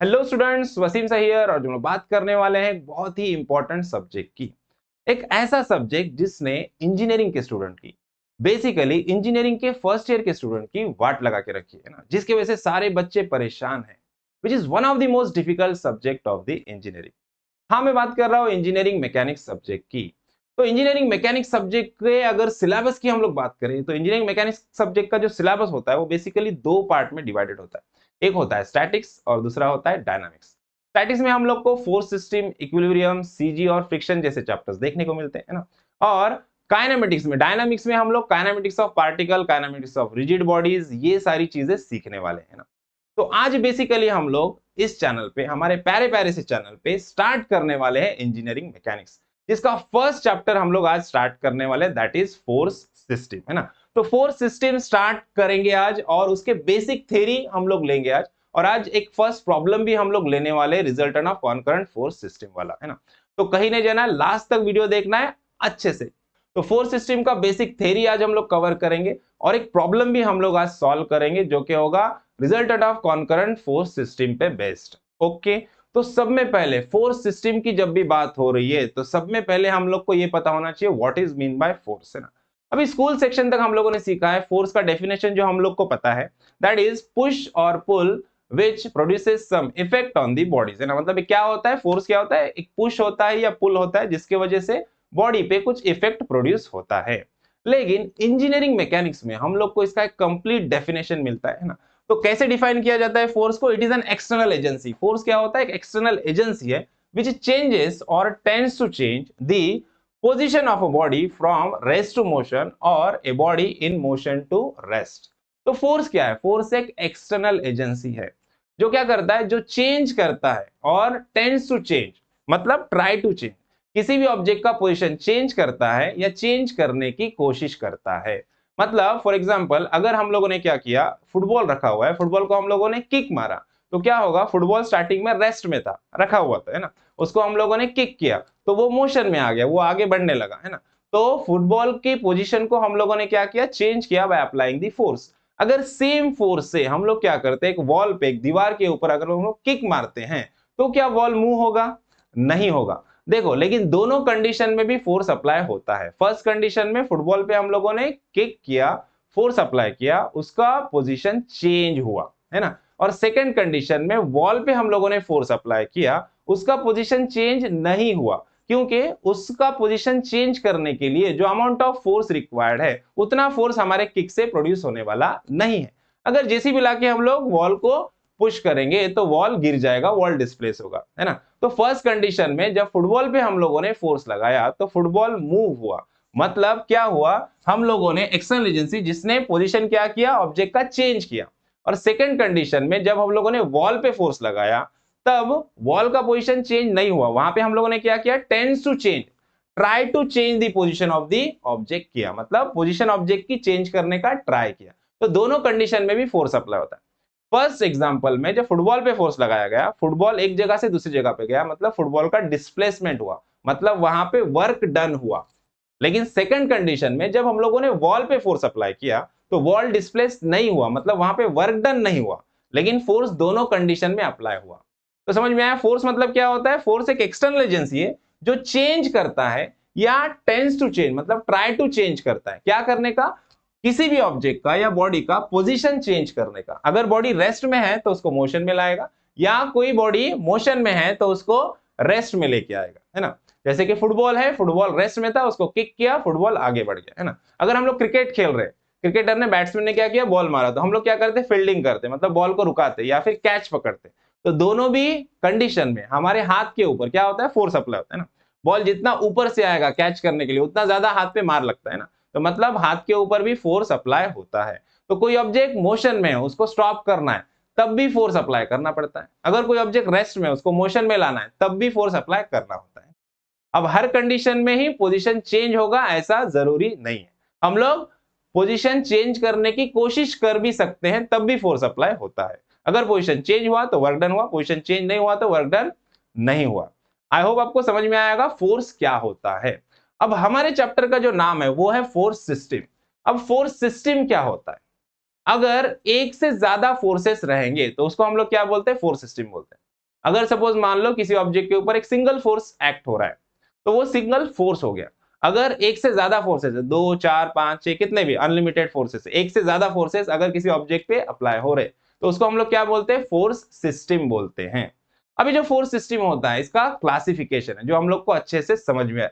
Hello students, Wasim Sahir और जो हम लोग बात करने वाले हैं एक बहुत ही इंपॉर्टेंट सब्जेक्ट की। एक ऐसा सब्जेक्ट जिसने इंजीनियरिंग के स्टूडेंट की, बेसिकली इंजीनियरिंग के फर्स्ट ईयर के स्टूडेंट की वाट लगा के रखी है ना, जिसकी वजह से सारे बच्चे परेशान हैं। Which is one of the most difficult subject of the engineering. हाँ, मैं बात कर रहा हूँ इंजीनियरिंग मैकेनिक्स सब्जेक्ट की। तो इंजीनियरिंग मैकेनिक्स सब्जेक्ट के अगर सिलेबस की हम लोग बात करें तो इंजीनियरिंग मैकेनिक्स सब्जेक्ट का जो सिलेबस होता है वो बेसिकली दो पार्ट में डिवाइडेड होता है। एक होता है स्टैटिक्स और दूसरा होता है डायनामिक्स। स्टैटिक्स में हम लोग को फोर्स सिस्टम, इक्विलिब्रियम, सीजी और फ्रिक्शन जैसे चैप्टर्स देखने को मिलते हैं ना। और काइनेमेटिक्स में, डायनामिक्स में हम लोग kinematics of particle, kinematics of rigid bodies, ये सारी चीजें सीखने वाले हैं ना। तो आज बेसिकली हम लोग इस चैनल पे, हमारे प्यारे प्यारे से चैनल पे स्टार्ट करने वाले हैं इंजीनियरिंग मैकेनिक्स, जिसका फर्स्ट चैप्टर हम लोग आज स्टार्ट करने वाले हैं, दैट इज फोर्स सिस्टम, है ना। तो फोर्स सिस्टम स्टार्ट करेंगे आज और उसके बेसिक थ्योरी हम लोग लेंगे आज। और आज एक फर्स्ट प्रॉब्लम भी हम लोग लेने वाले हैं, रिजल्टेंट ऑफ कॉनकरेंट फोर्स सिस्टम वाला, है ना। तो कहीं नहीं जाना, लास्ट तक वीडियो देखना है अच्छे से। तो फोर्स सिस्टम का बेसिक थ्योरी आज हम लोग कवर करेंगे और एक प्रॉब्लम भी हम लोग आज सॉल्व करेंगे जो कि होगा रिजल्टेंट ऑफ कॉनकरेंट फोर्स सिस्टम पे बेस्ड। ओके। तो सब में पहले फोर्स सिस्टम की जब भी बात हो रही है तो सब में पहले हम लोग को ये पता होना चाहिए what is mean by force, है ना। अभी स्कूल सेक्शन तक हम लोगों ने सीखा है फोर्स का डेफिनेशन, जो हम लोग को पता है, दैट इज पुश और पुल which produces some effect on the bodies, है ना। मतलब क्या होता है, फोर्स क्या होता है, एक पुश होता है या पुल होता है जिसके वजह से बॉडी पे कुछ इफेक्ट प्रोड्यूस होता है। लेकिन इंजीनियरिंग मैकेनिक्स में हम लोग को इसका एक कंप्लीट डेफिनेशन मिलता है ना। तो कैसे डिफाइन किया जाता है फोर्स को? It is an external agency. Force क्या होता है? एक एक्सटर्नल एजेंसी है which changes or tends to change the position of a body from rest to motion or a body in motion to rest। तो force क्या है? Force एक external agency है जो क्या करता है, जो चेंज करता है और टेंड्स टू चेंज, मतलब ट्राई टू चेंज, किसी भी ऑब्जेक्ट का पोजीशन चेंज करता है या चेंज करने की कोशिश करता है। मतलब फॉर एग्जांपल, अगर हम लोगों ने क्या किया, फुटबॉल रखा हुआ है, फुटबॉल को हम लोगों ने किक मारा, तो क्या होगा, फुटबॉल स्टार्टिंग में रेस्ट में था, रखा हुआ था, है ना। उसको हम लोगों ने किक किया तो वो मोशन में आ गया, वो आगे बढ़ने लगा, है ना। तो फुटबॉल की पोजीशन को हम लोगों ने क्या किया, चेंज किया बाय अप्लाइंग द फोर्स। अगर सेम फोर्स से हम लोग क्या करते हैं, एक वॉल पे, एक दीवार के ऊपर अगर हम लोग किक मारते हैं तो क्या वॉल मूव होगा? नहीं होगा। देखो, लेकिन दोनों कंडीशन में भी फोर्स अप्लाई होता है। फर्स्ट कंडीशन में फुटबॉल पे हम लोगों ने किक किया, फोर्स अप्लाई किया, उसका पोजीशन चेंज हुआ, है ना। और सेकंड कंडीशन में वॉल पे हम लोगों ने फोर्स अप्लाई किया, उसका पोजीशन चेंज नहीं हुआ, क्योंकि उसका पोजीशन चेंज करने के लिए जो अमाउंट ऑफ फोर्स रिक्वायर्ड है उतना फोर्स हमारे किक से प्रोड्यूस होने वाला नहीं है। अगर जेसीबी लाके हम लोग वॉल को पुश करेंगे तो वॉल गिर जाएगा, वॉल डिस्प्लेस होगा, है ना। तो फर्स्ट कंडीशन में जब फुटबॉल पे हम लोगों ने फोर्स लगाया तो फुटबॉल मूव हुआ, मतलब क्या हुआ, हम लोगों ने एक्सटर्नल एजेंसी जिसने पोजीशन क्या किया, ऑब्जेक्ट का चेंज किया। और सेकंड कंडीशन में जब हम लोगों ने वॉल पे फोर्स लगाया तब वॉल का पोजीशन चेंज नहीं हुआ, वहां पे हम लोगों ने क्या किया, tends to change, try to change the position of the object किया, मतलब पोजीशन ऑब्जेक्ट की चेंज करने का ट्राई किया। तो दोनों कंडीशन में भी फोर्स अप्लाई होता है। फर्स्ट एग्जांपल में जब फुटबॉल पे फोर्स लगाया गया, फुटबॉल एक जगह से दूसरी जगह पे गया, मतलब फुटबॉल का डिस्प्लेसमेंट हुआ, मतलब वहां पे वर्क डन हुआ। लेकिन सेकंड कंडीशन में जब हम लोगों ने वॉल पे फोर्स अप्लाई किया तो वॉल डिस्प्लेस नहीं हुआ, मतलब वहां पे वर्क डन नहीं हुआ, लेकिन फोर्स दोनों कंडीशन में अप्लाई हुआ। तो समझ में आया फोर्स मतलब क्या होता है? फोर्स एक एक्सटर्नल एजेंसी है जो चेंज करता है या टेंड्स टू चेंज, मतलब ट्राई टू चेंज करता है, क्या करने का, किसी भी ऑब्जेक्ट का या बॉडी का पोजीशन चेंज करने का। अगर बॉडी रेस्ट में है तो उसको मोशन में लाएगा, या कोई बॉडी मोशन में है तो उसको रेस्ट में लेके आएगा, है ना। जैसे कि फुटबॉल है, फुटबॉल रेस्ट में था, उसको किक किया, फुटबॉल आगे बढ़ गया, है ना। अगर हम लोग क्रिकेट खेल रहे हैं, क्रिकेटर ने, बैट्समैन ने क्या किया, बॉल मारा, तो हम लोग क्या करते, फील्डिंग करते, मतलब बॉल को रुकाते या फिर कैच पकड़ते। तो दोनों भी कंडीशन में हमारे हाथ के ऊपर क्या होता है, फोर्स अप्लाई होता है ना। बॉल जितना ऊपर से आएगा कैच करने के लिए उतना ज्यादा हाथ पे मार लगता है ना, तो मतलब हाथ के ऊपर भी फोर्स अप्लाई होता है। तो कोई ऑब्जेक्ट मोशन में है, उसको स्टॉप करना है तब भी फोर्स अप्लाई करना पड़ता है। अगर कोई ऑब्जेक्ट रेस्ट में है, उसको मोशन में लाना है तब भी फोर्स अप्लाई करना होता है। अब हर कंडीशन में ही पोजीशन चेंज होगा ऐसा जरूरी नहीं है। हम लोग पोजीशन चेंज करने की कोशिश कर भी सकते हैं तब भी फोर्स अप्लाई होता है। अगर पोजीशन चेंज हुआ तो वर्क डन हुआ, पोजीशन चेंज नहीं हुआ तो वर्क डन नहीं हुआ। आई होप आपको समझ में आएगा फोर्स क्या होता है। अब हमारे चैप्टर का जो नाम है वो है फोर्स सिस्टम। अब फोर्स सिस्टम क्या होता है? अगर एक से ज्यादा फोर्सेस रहेंगे तो उसको हम लोग क्या बोलते हैं, फोर्स सिस्टम बोलते हैं। अगर सपोज मान लो किसी ऑब्जेक्ट के ऊपर एक सिंगल फोर्स एक्ट हो रहा है, तो वो सिंगल फोर्स हो गया। अगर एक से ज्यादा फोर्सेस है, 2 4 5 6 कितने भी अनलिमिटेड फोर्सेस है, एक से ज्यादा फोर्सेस अगर किसी ऑब्जेक्ट पे अप्लाई हो रहे, तो उसको हम लोग क्या बोलते हैं, फोर्स सिस्टम बोलते हैं। अभी जो फोर्स सिस्टम होता है इसका क्लासिफिकेशन है जो हम लोग को अच्छे से समझ में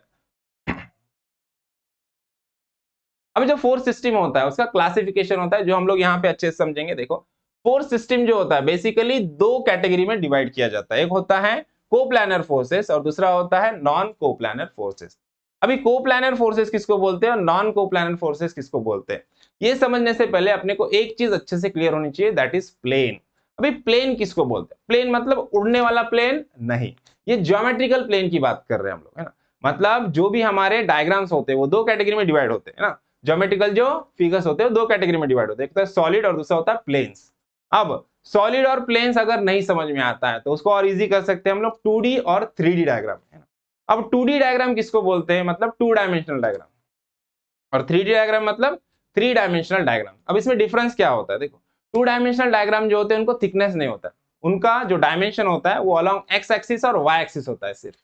अभी जो फोर्स सिस्टम होता है उसका क्लासिफिकेशन होता है जो हम लोग यहाँ पे अच्छे से समझेंगे। देखो, फोर्स सिस्टम जो होता है बेसिकली दो कैटेगरी में डिवाइड किया जाता है। एक होता है कोप्लानर फोर्सेस और दूसरा होता है नॉन कोप्लानर फोर्सेस। अभी कोप्लानर फोर्सेस किसको बोलते हैं और नॉन कोप्लानर फोर्सेस किसको बोलते हैं, ये समझने से पहले अपने को एक चीज अच्छे से क्लियर होनी चाहिए, दैट इज प्लेन। अभी प्लेन किसको बोलते हैं, प्लेन मतलब उड़ने वाला प्लेन नहीं, ये ज्योमेट्रिकल प्लेन की बात कर रहे हैं हम लोग, है ना। मतलब जो भी हमारे डायग्राम्स होते हैं वो दो कैटेगरी में डिवाइड होते हैं ना, ज्योमेट्रिकल जो फिगर्स होते हैं दो कैटेगरी में डिवाइड होते हैं, एक तो सॉलिड और दूसरा होता है प्लेन्स। अब सॉलिड और प्लेन्स अगर नहीं समझ में आता है तो उसको और इजी कर सकते हैं हम लोग 2D और 3D डायग्राम, है ना। अब 2D डायग्राम किसको बोलते हैं, मतलब 2 डायमेंशनल डायग्राम, और 3D डायग्राम मतलब 3 डायमेंशनल डायग्राम। अब इसमें डिफरेंस क्या होता है, देखो 2 डायमेंशनल डायग्राम जो होते हैं उनको थिकनेस नहीं होता है, उनका जो डायमेंशन होता है वो अलोंग एक्स एक्सिस और वाई एक्सिस होता है सिर्फ।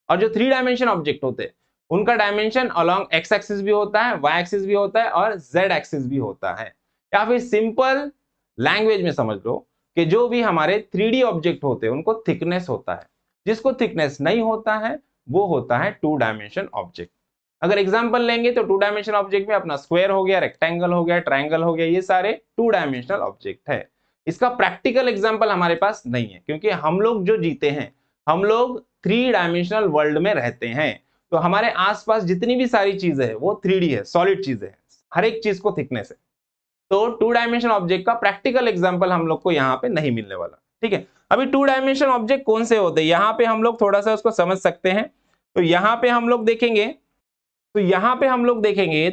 और जो 3 डायमेंशन ऑब्जेक्ट होते हैं उनका डायमेंशन अलोंग एक्स एक्सिस भी होता है, वाई एक्सिस भी होता है और जेड एक्सिस भी होता है। या फिर सिंपल लैंग्वेज में समझ लो कि जो भी हमारे 3D ऑब्जेक्ट होते हैं उनको थिकनेस होता है, जिसको थिकनेस नहीं होता है वो होता है 2 डायमेंशन ऑब्जेक्ट। अगर एग्जांपल लेंगे तो 2 डायमेंशन ऑब्जेक्ट में अपना स्क्वायर हो गया, रेक्टेंगल हो गया, ट्रायंगल हो गया, ये सारे 2 डायमेंशनल ऑब्जेक्ट है। इसका प्रैक्टिकल एग्जांपल हमारे पास नहीं है क्योंकि हम लोग जो जीते हैं, हम लोग 3 डायमेंशनल वर्ल्ड में रहते हैं, तो हमारे आसपास जितनी भी सारी चीजें है वो 3D है, सॉलिड चीजें है, हर एक चीज को थिकनेस है। तो 2 डायमेंशन ऑब्जेक्ट का प्रैक्टिकल एग्जांपल हम लोग को यहाँ पे नहीं मिलने वाला, ठीक है। अभी 2 डायमेंशन ऑब्जेक्ट कौन से होते हैं यहाँ पे हम लोग थोड़ा सा उसको समझ सकते हैं। तो यहाँ पे हम लोग देखेंगे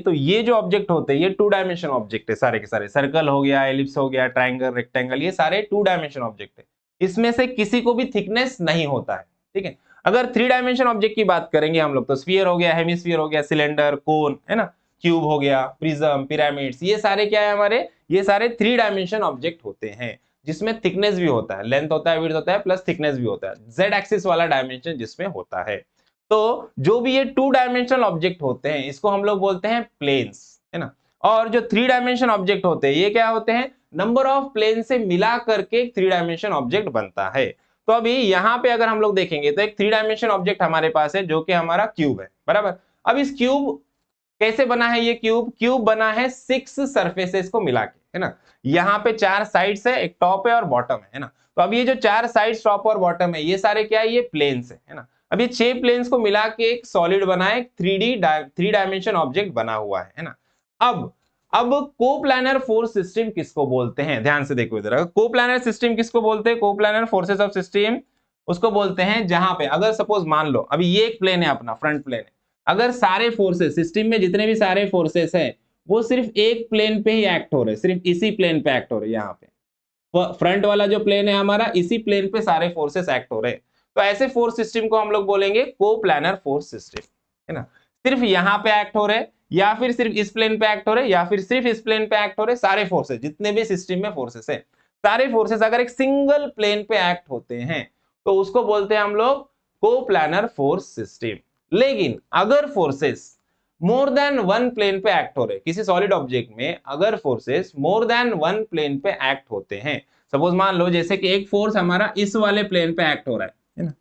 तो ये जो ऑब्जेक्ट होते हैं ये 2 डायमेंशन ऑब्जेक्ट है, सारे के सारे सर्कल हो गया, एलिप्स हो गया, ट्रायंगल, रेक्टेंगल, ये सारे 2 डायमेंशन ऑब्जेक्ट है। इसमें से किसी को भी थिकनेस नहीं होता है, ठीक है। अगर 3 डायमेंशन ऑब्जेक्ट की बात करेंगे हम लोग तो स्फीयर हो गया, हेमिस्फीयर हो गया, सिलेंडर, कोन, है ना, क्यूब हो गया, प्रिज्म, पिरामिड्स, ये सारे क्या है हमारे, ये सारे 3 डायमेंशन ऑब्जेक्ट होते हैं जिसमें थिकनेस भी होता है, लेंथ होता है, विड्थ होता है, प्लस थिकनेस भी होता है, जेड एक्सिस वाला डायमेंशन जिसमें होता है। तो जो भी ये 2 डायमेंशनल ऑब्जेक्ट होते हैं इसको हम लोग बोलते हैं प्लेन्स, है ना। और जो 3 डायमेंशन ऑब्जेक्ट होते हैं ये क्या होते हैं, नंबर ऑफ प्लेन से मिला करके 3 डायमेंशन ऑब्जेक्ट बनता है। तो अभी यहाँ पे अगर हम लोग देखेंगे तो एक 3 डायमेंशन ऑब्जेक्ट हमारे पास है जो कि हमारा क्यूब है, बराबर। अब इस क्यूब कैसे बना है, ये क्यूब बना है 6 सरफेसेस को मिला के, है ना। यहाँ पे 4 साइड्स है, एक टॉप है और बॉटम है ना। तो अब ये जो 4 साइड्स, टॉप और बॉटम है, ये सारे क्या है, ये प्लेन्स है ना। अब ये 6 प्लेन्स को मिला के एक सॉलिड बना है, 3 डायमेंशन ऑब्जेक्ट बना हुआ है ना। अब कोप्लानर फोर्स सिस्टम किसको बोलते हैं, ध्यान से देखो इधर, कोप्लानर सिस्टम किसको बोलते हैं, कोप्लानर फोर्सेस ऑफ सिस्टम उसको बोलते हैं जहां पे अगर सपोज मान लो अभी ये एक प्लेन है, अपना फ्रंट प्लेन है, अगर सारे फोर्सेस सिस्टम में जितने भी सारे फोर्सेस हैं वो सिर्फ एक प्लेन पे ही एक्ट हो रहे, सिर्फ इसी प्लेन पे एक्ट हो रहे, यहाँ पे फ्रंट वाला जो प्लेन है हमारा, इसी प्लेन पे सारे फोर्सेस एक्ट हो रहे हैं, तो ऐसे फोर्स सिस्टम को हम लोग बोलेंगे कोप्लानर फोर्स सिस्टम, है ना। सिर्फ यहाँ पे एक्ट हो रहे या फिर सिर्फ इस प्लेन पे एक्ट हो रहे या फिर सिर्फ इस प्लेन पे एक्ट हो रहे, सारे फोर्सेस जितने भी सिस्टम में फोर्सेस है, सारे फोर्सेस अगर एक सिंगल प्लेन पे एक्ट होते हैं तो उसको बोलते हैं हम लोग कोप्लानर फोर्स सिस्टम। लेकिन अगर फोर्सेस मोर देन 1 प्लेन पे एक्ट हो रहे, किसी सॉलिड ऑब्जेक्ट में अगर फोर्सेस मोर देन 1 प्लेन पे एक्ट होते हैं, सपोज मान लो जैसे कि एक फोर्स हमारा इस वाले प्लेन पे एक्ट हो रहा है ना,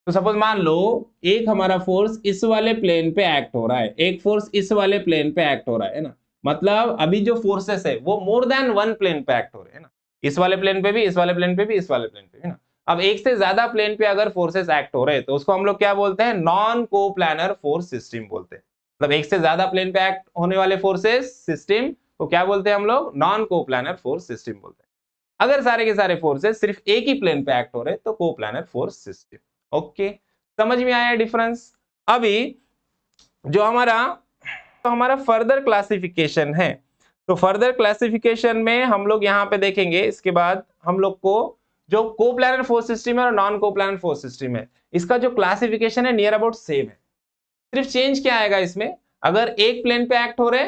तो सपोज मान लो एक हमारा फोर्स इस वाले प्लेन पे एक्ट हो रहा है, एक फोर्स इस वाले प्लेन पे एक्ट हो रहा है ना। मतलब अभी जो फोर्सेस है वो मोर देन 1 प्लेन पे एक्ट हो रहे हैं ना, इस वाले प्लेन पे भी, इस वाले प्लेन पे भी, इस वाले प्लेन पे भी, है ना। अब एक से ज्यादा प्लेन पे अगर फोर्सेस एक्ट हो रहे हैं तो उसको हम लोग क्या बोलते हैं, नॉन कोप्लानर फोर्स सिस्टम बोलते हैं। मतलब एक से ज्यादा प्लेन पे एक्ट होने वाले फोर्सेस सिस्टम को क्या बोलते हैं हम लोग, नॉन कोप्लानर फोर्स सिस्टम बोलते हैं। अगर सारे के सारे फोर्सेस सिर्फ एक ही प्लेन पे एक्ट हो रहे तो कोप्लानर फोर्स सिस्टम। ओके, समझ में आया डिफरेंस। अभी जो हमारा फर्दर क्लासिफिकेशन है, तो फर्दर क्लासिफिकेशन में हम लोग यहाँ पे देखेंगे, इसके बाद हम लोग को जो कोप्लानर फोर्स सिस्टम है और नॉन कोप्लानर फोर्स सिस्टम है, इसका जो क्लासिफिकेशन है नियर अबाउट सेम है। सिर्फ चेंज क्या आएगा इसमें, अगर एक प्लेन पे एक्ट हो रहे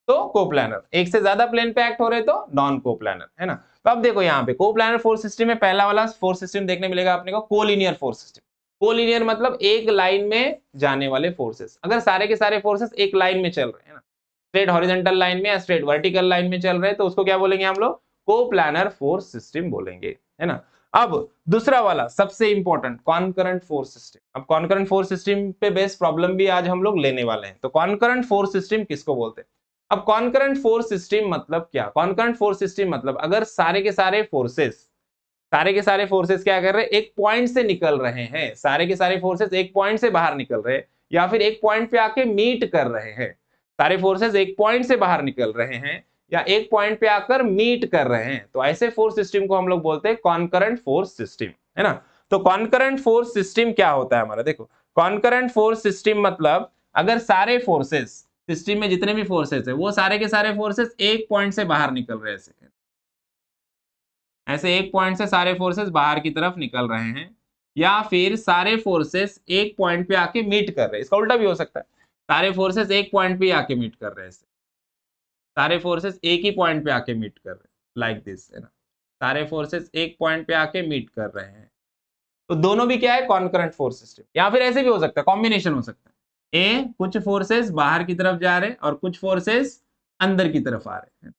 तो कोप्लानर, एक से ज्यादा प्लेन पे एक्ट हो रहे तो नॉन कोप्लानर, है ना। तो अब देखो यहाँ पे कोप्लानर फोर्स सिस्टम में पहला वाला फोर्स सिस्टम देखने मिलेगा अपने को कोलिनियर फोर्स सिस्टम। कोलिनियर मतलब एक लाइन में जाने वाले फोर्सेस। अगर सारे के सारे फोर्सेस एक लाइन में चल रहे हैं ना, स्ट्रेट हॉरिजॉन्टल लाइन में या स्ट्रेट वर्टिकल लाइन में चल रहे हैं, तो उसको क्या बोलेंगे हम लोग? कोप्लानर फोर्स सिस्टम बोलेंगे, है ना। अब दूसरा वाला सबसे इंपॉर्टेंट कॉन्करेंट फोर्स सिस्टम। अब कॉन्करेंट फोर्स सिस्टम पे बेस्ड प्रॉब्लम भी आज हम लोग लेने वाले हैं। तो कॉन्करेंट फोर्स सिस्टम किसको बोलते हैं? अब कॉन्करेंट फोर्स सिस्टम मतलब क्या? कॉन्करेंट फोर्स सिस्टम मतलब अगर सारे के सारे फोर्सेस क्या कर रहे हैं? एक पॉइंट से निकल रहे हैं, सारे के सारे फोर्सेस एक पॉइंट से बाहर निकल रहे हैं, या फिर एक पॉइंट पे आके मीट कर रहे हैं। सारे फोर्सेस एक पॉइंट से बाहर निकल रहे हैं या एक पॉइंट पे आकर मीट कर रहे हैं, तो ऐसे फोर्स सिस्टम को हम लोग बोलते हैं कॉन्करेंट फोर्स सिस्टम, है ना। तो कॉन्करेंट फोर्स सिस्टम क्या होता है हमारा? देखो, कॉन्करेंट फोर्स सिस्टम मतलब अगर सारे फोर्सेस सिस्टम में जितने भी फोर्सेस है वो सारे के सारे फोर्सेस एक पॉइंट से बाहर निकल रहे हैं, ऐसे एक पॉइंट से सारे फोर्सेस बाहर की तरफ निकल रहे हैं, या फिर सारे फोर्सेस एक पॉइंट पे आके मीट कर रहे हैं। इसका उल्टा भी हो सकता है, सारे फोर्सेस एक पॉइंट पे आके मीट कर रहे हैं, सारे फोर्सेस एक ही पॉइंट पे आके मीट कर रहे हैं, लाइक दिस, है ना। सारे फोर्सेस एक पॉइंट पे आके मीट कर रहे हैं, तो दोनों भी क्या है? Concurrent force system. या फिर ऐसे भी हो सकता है, कॉम्बिनेशन हो सकता है, ए कुछ फोर्सेस बाहर की तरफ जा रहे हैं और कुछ फोर्सेस अंदर की तरफ आ रहे हैं।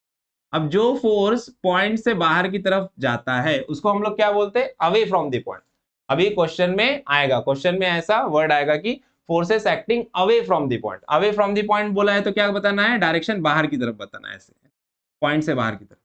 अब जो फोर्स पॉइंट से बाहर की तरफ जाता है उसको हम लोग क्या बोलते हैं? Away from the point. अभी क्वेश्चन में आएगा, क्वेश्चन में ऐसा वर्ड आएगा कि forces acting away from the point. Away from the point बोला है तो क्या बताना है? डायरेक्शन बाहर की तरफ बताना है, ऐसे पॉइंट से बाहर की तरफ।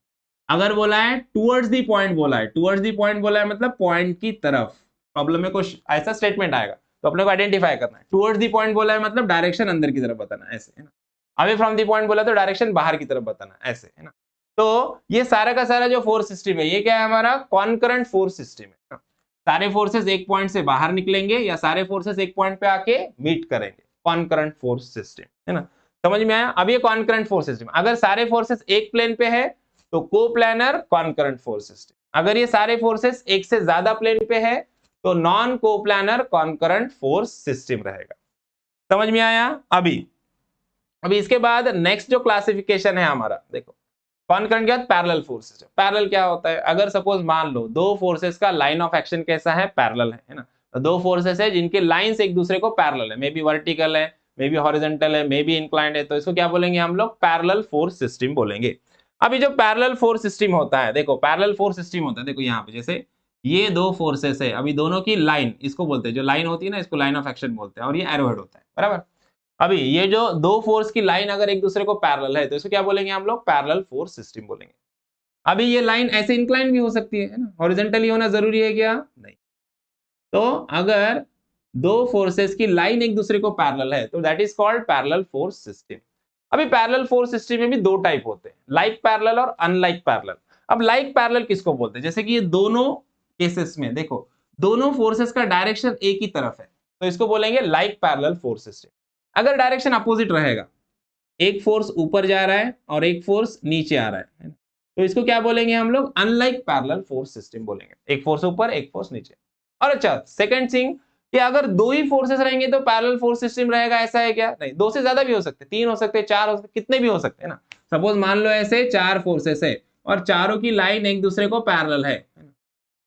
अगर बोला है टुवर्ड्स द पॉइंट, बोला है टुवर्ड्स द पॉइंट, बोला है मतलब पॉइंट की तरफ। प्रॉब्लम में कुछ ऐसा स्टेटमेंट आएगा तो अपने को आइडेंटिफाई करना है। टुवर्ड्स द पॉइंट बोला है मतलब डायरेक्शन अंदर की तरफ बताना है, ऐसे, है ना। अवे फ्रॉम द पॉइंट बोला तो डायरेक्शन बाहर की तरफ बताना है, ऐसे, है ना। तो ये सारा का सारा जो फोर्स सिस्टम है ये क्या है? हमारा कॉन्करेंट फोर्स सिस्टम है। सारे फोर्सेस एक पॉइंट से बाहर निकलेंगे या सारे फोर्सेस एक पॉइंट पे आके मीट करेंगे, कॉन्करेंट फोर्स सिस्टम, है ना। समझ में आया? अब ये कॉन्करेंट फोर्स सिस्टम, अगर सारे फोर्सेस एक प्लेन पे है तो कोप्लानर कॉन्करेंट फोर्स सिस्टम। अगर ये सारे फोर्सेस एक से ज्यादा प्लेन पे है तो non coplanar concurrent force system रहेगा। समझ में आया? अभी इसके बाद नेक्स्ट जो क्लासिफिकेशन है हमारा, देखो, कॉन्करेंट के बाद पैरेलल फोर्स सिस्टम। पैरेलल क्या होता है? अगर सपोज मान लो दो फोर्सेस का लाइन ऑफ एक्शन कैसा है? पैरेलल है ना। तो दो फोर्सेस है जिनके लाइंस एक दूसरे को पैरेलल है, मे बी वर्टिकल है, मे बी हॉरिजॉन्टल है, मे बी इंक्लाइंड है, तो इसको क्या बोलेंगे हम लोग? पैरेलल फोर्स सिस्टम बोलेंगे। अभी जो पैरेलल फोर्स सिस्टम होता है, देखो पैरेलल फोर्स सिस्टम होता है, देखो यहाँ पे जैसे ये दो फोर्सेस है, अभी दोनों की लाइन, इसको बोलते हैं, जो लाइन होती है ना इसको लाइन ऑफ एक्शन बोलते हैं, और ये एरोहेड होता है, बराबर। अभी ये जो दो फोर्स की लाइन अगर एक दूसरे को पैरेलल है तो इसको क्या बोलेंगे हम लोग? पैरेलल फोर्स सिस्टम बोलेंगे। अभी ये लाइन ऐसे इंक्लाइन भी हो सकती है ना, हॉरिजॉन्टली होना जरूरी है क्या? नहीं। तो अगर दो फोर्सेस की लाइन एक दूसरे को पैरेलल है तो that is called parallel force system. अभी पैरेलल फोर्स सिस्टम में भी दो टाइप होते हैं, लाइक पैरेलल और अनलाइक पैरेलल। अब लाइक पैरेलल किसको बोलते हैं? जैसे कि ये दोनों केसेस में देखो दोनों फोर्सेस का डायरेक्शन एक ही तरफ है तो इसको बोलेंगे लाइक पैरेलल फोर्स सिस्टम। अगर डायरेक्शन अपोजिट रहेगा, एक फोर्स ऊपर जा रहा है और एक फोर्स नीचे आ रहा है, तो इसको क्या बोलेंगे हम लोग? अनलाइक पैरेलल फोर्स सिस्टम बोलेंगे। एक फोर्स ऊपर एक फोर्स नीचे। और अच्छा, सेकंड थिंग कि अगर दो ही फोर्सेस रहेंगे तो पैरेलल फोर्स सिस्टम रहेगा, ऐसा है क्या? नहीं, दो से ज्यादा भी हो सकते, तीन हो सकते, चार हो सकते, कितने भी हो सकते हैं ना। सपोज मान लो ऐसे चार फोर्सेस है और चारों की लाइन एक दूसरे को पैरेलल है,